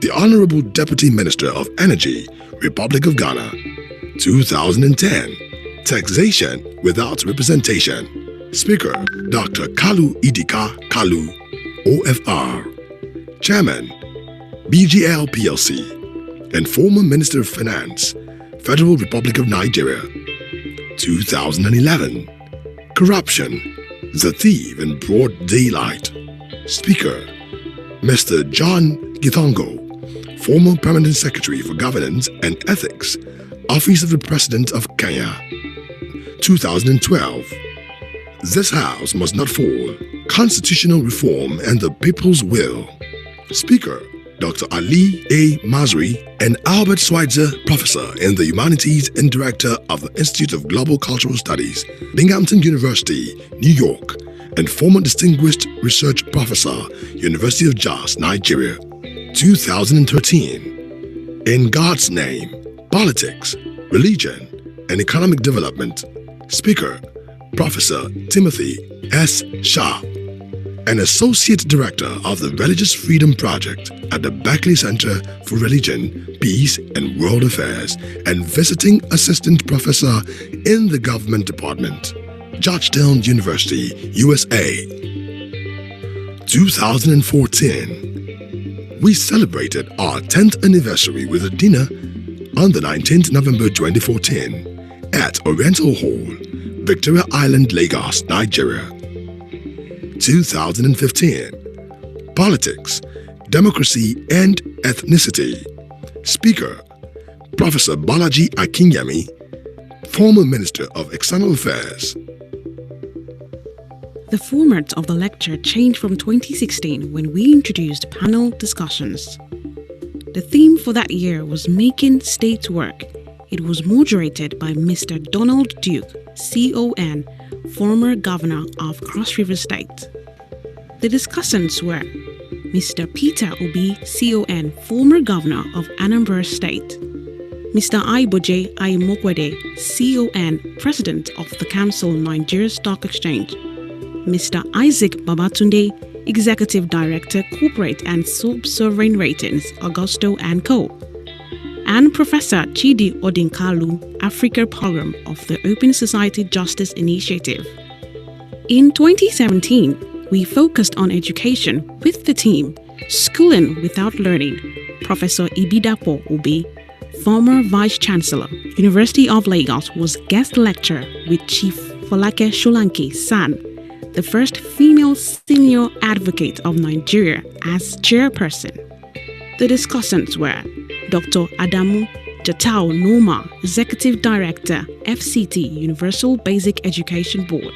the Honorable Deputy Minister of Energy, Republic of Ghana. 2010, Taxation Without Representation. Speaker, Dr. Kalu Idika Kalu, OFR. Chairman, BGL PLC, and former Minister of Finance, Federal Republic of Nigeria. 2011, Corruption, the Thief in Broad Daylight. Speaker, Mr. John Githongo, former Permanent Secretary for Governance and Ethics, Office of the President of Kenya. 2012, This House Must Not Fall, Constitutional Reform and the People's Will. Speaker, Dr. Ali A. Masri, and Albert Schweitzer, Professor in the Humanities and Director of the Institute of Global Cultural Studies, Binghamton University, New York, and former Distinguished Research Professor, University of Jos, Nigeria. 2013, In God's Name, Politics, Religion, and Economic Development, Speaker, Professor Timothy S. Shah, an Associate Director of the Religious Freedom Project at the Berkeley Center for Religion, Peace, and World Affairs, and Visiting Assistant Professor in the Government Department, Georgetown University, USA. 2014, we celebrated our 10th anniversary with a dinner on the 19th November 2014 at Oriental Hall, Victoria Island, Lagos, Nigeria. 2015, Politics, Democracy, and Ethnicity. Speaker, Professor Balaji Akinyemi, former Minister of External Affairs. The format of the lecture changed from 2016 when we introduced panel discussions. The theme for that year was Making States Work. It was moderated by Mr. Donald Duke, CON, former governor of Cross River State. The discussants were Mr. Peter Obi, CON, former governor of Anambra State, Mr. Aiboje Aimokwede, CON, president of the Council Nigeria Stock Exchange, Mr. Isaac Babatunde, executive director, corporate and sub-sovereign ratings, Augusto & Co., and Professor Chidi Odinkalu, Africa Program of the Open Society Justice Initiative. In 2017, we focused on education with the theme Schooling Without Learning. Professor Ibidapo Obi, former Vice Chancellor, University of Lagos, was guest lecturer with Chief Folake Sholanke San, the first female senior advocate of Nigeria, as chairperson. The discussants were Dr. Adamu Jatao Noma, Executive Director, FCT, Universal Basic Education Board,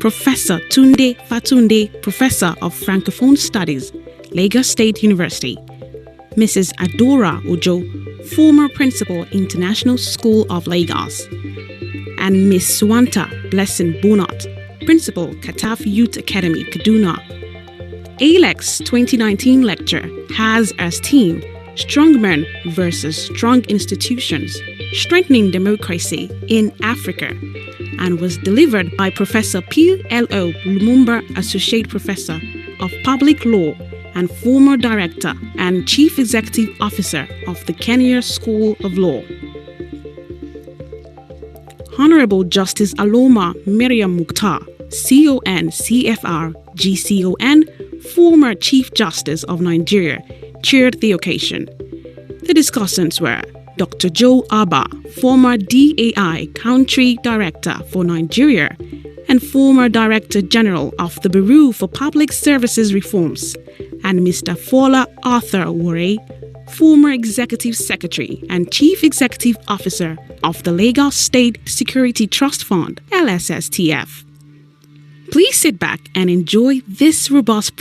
Professor Tunde Fatunde, Professor of Francophone Studies, Lagos State University, Mrs. Adora Ojo, former Principal, International School of Lagos, and Miss Swanta Blessing Bonat, Principal, Kataf Youth Academy, Kaduna. ALEX 2019 lecture has as theme Strong Men versus Strong Institutions, Strengthening Democracy in Africa, and was delivered by Professor P.L.O. Lumumba, Associate Professor of Public Law and former Director and Chief Executive Officer of the Kenya School of Law. Honorable Justice Aloma Miriam Mukhtar, CON, CFR, GCON, former Chief Justice of Nigeria, chaired the occasion. The discussants were Dr. Joe Abba, former DAI Country Director for Nigeria and former Director General of the Bureau for Public Services Reforms, and Mr. Fola Arthur Wore, former Executive Secretary and Chief Executive Officer of the Lagos State Security Trust Fund, LSSTF. Please sit back and enjoy this robust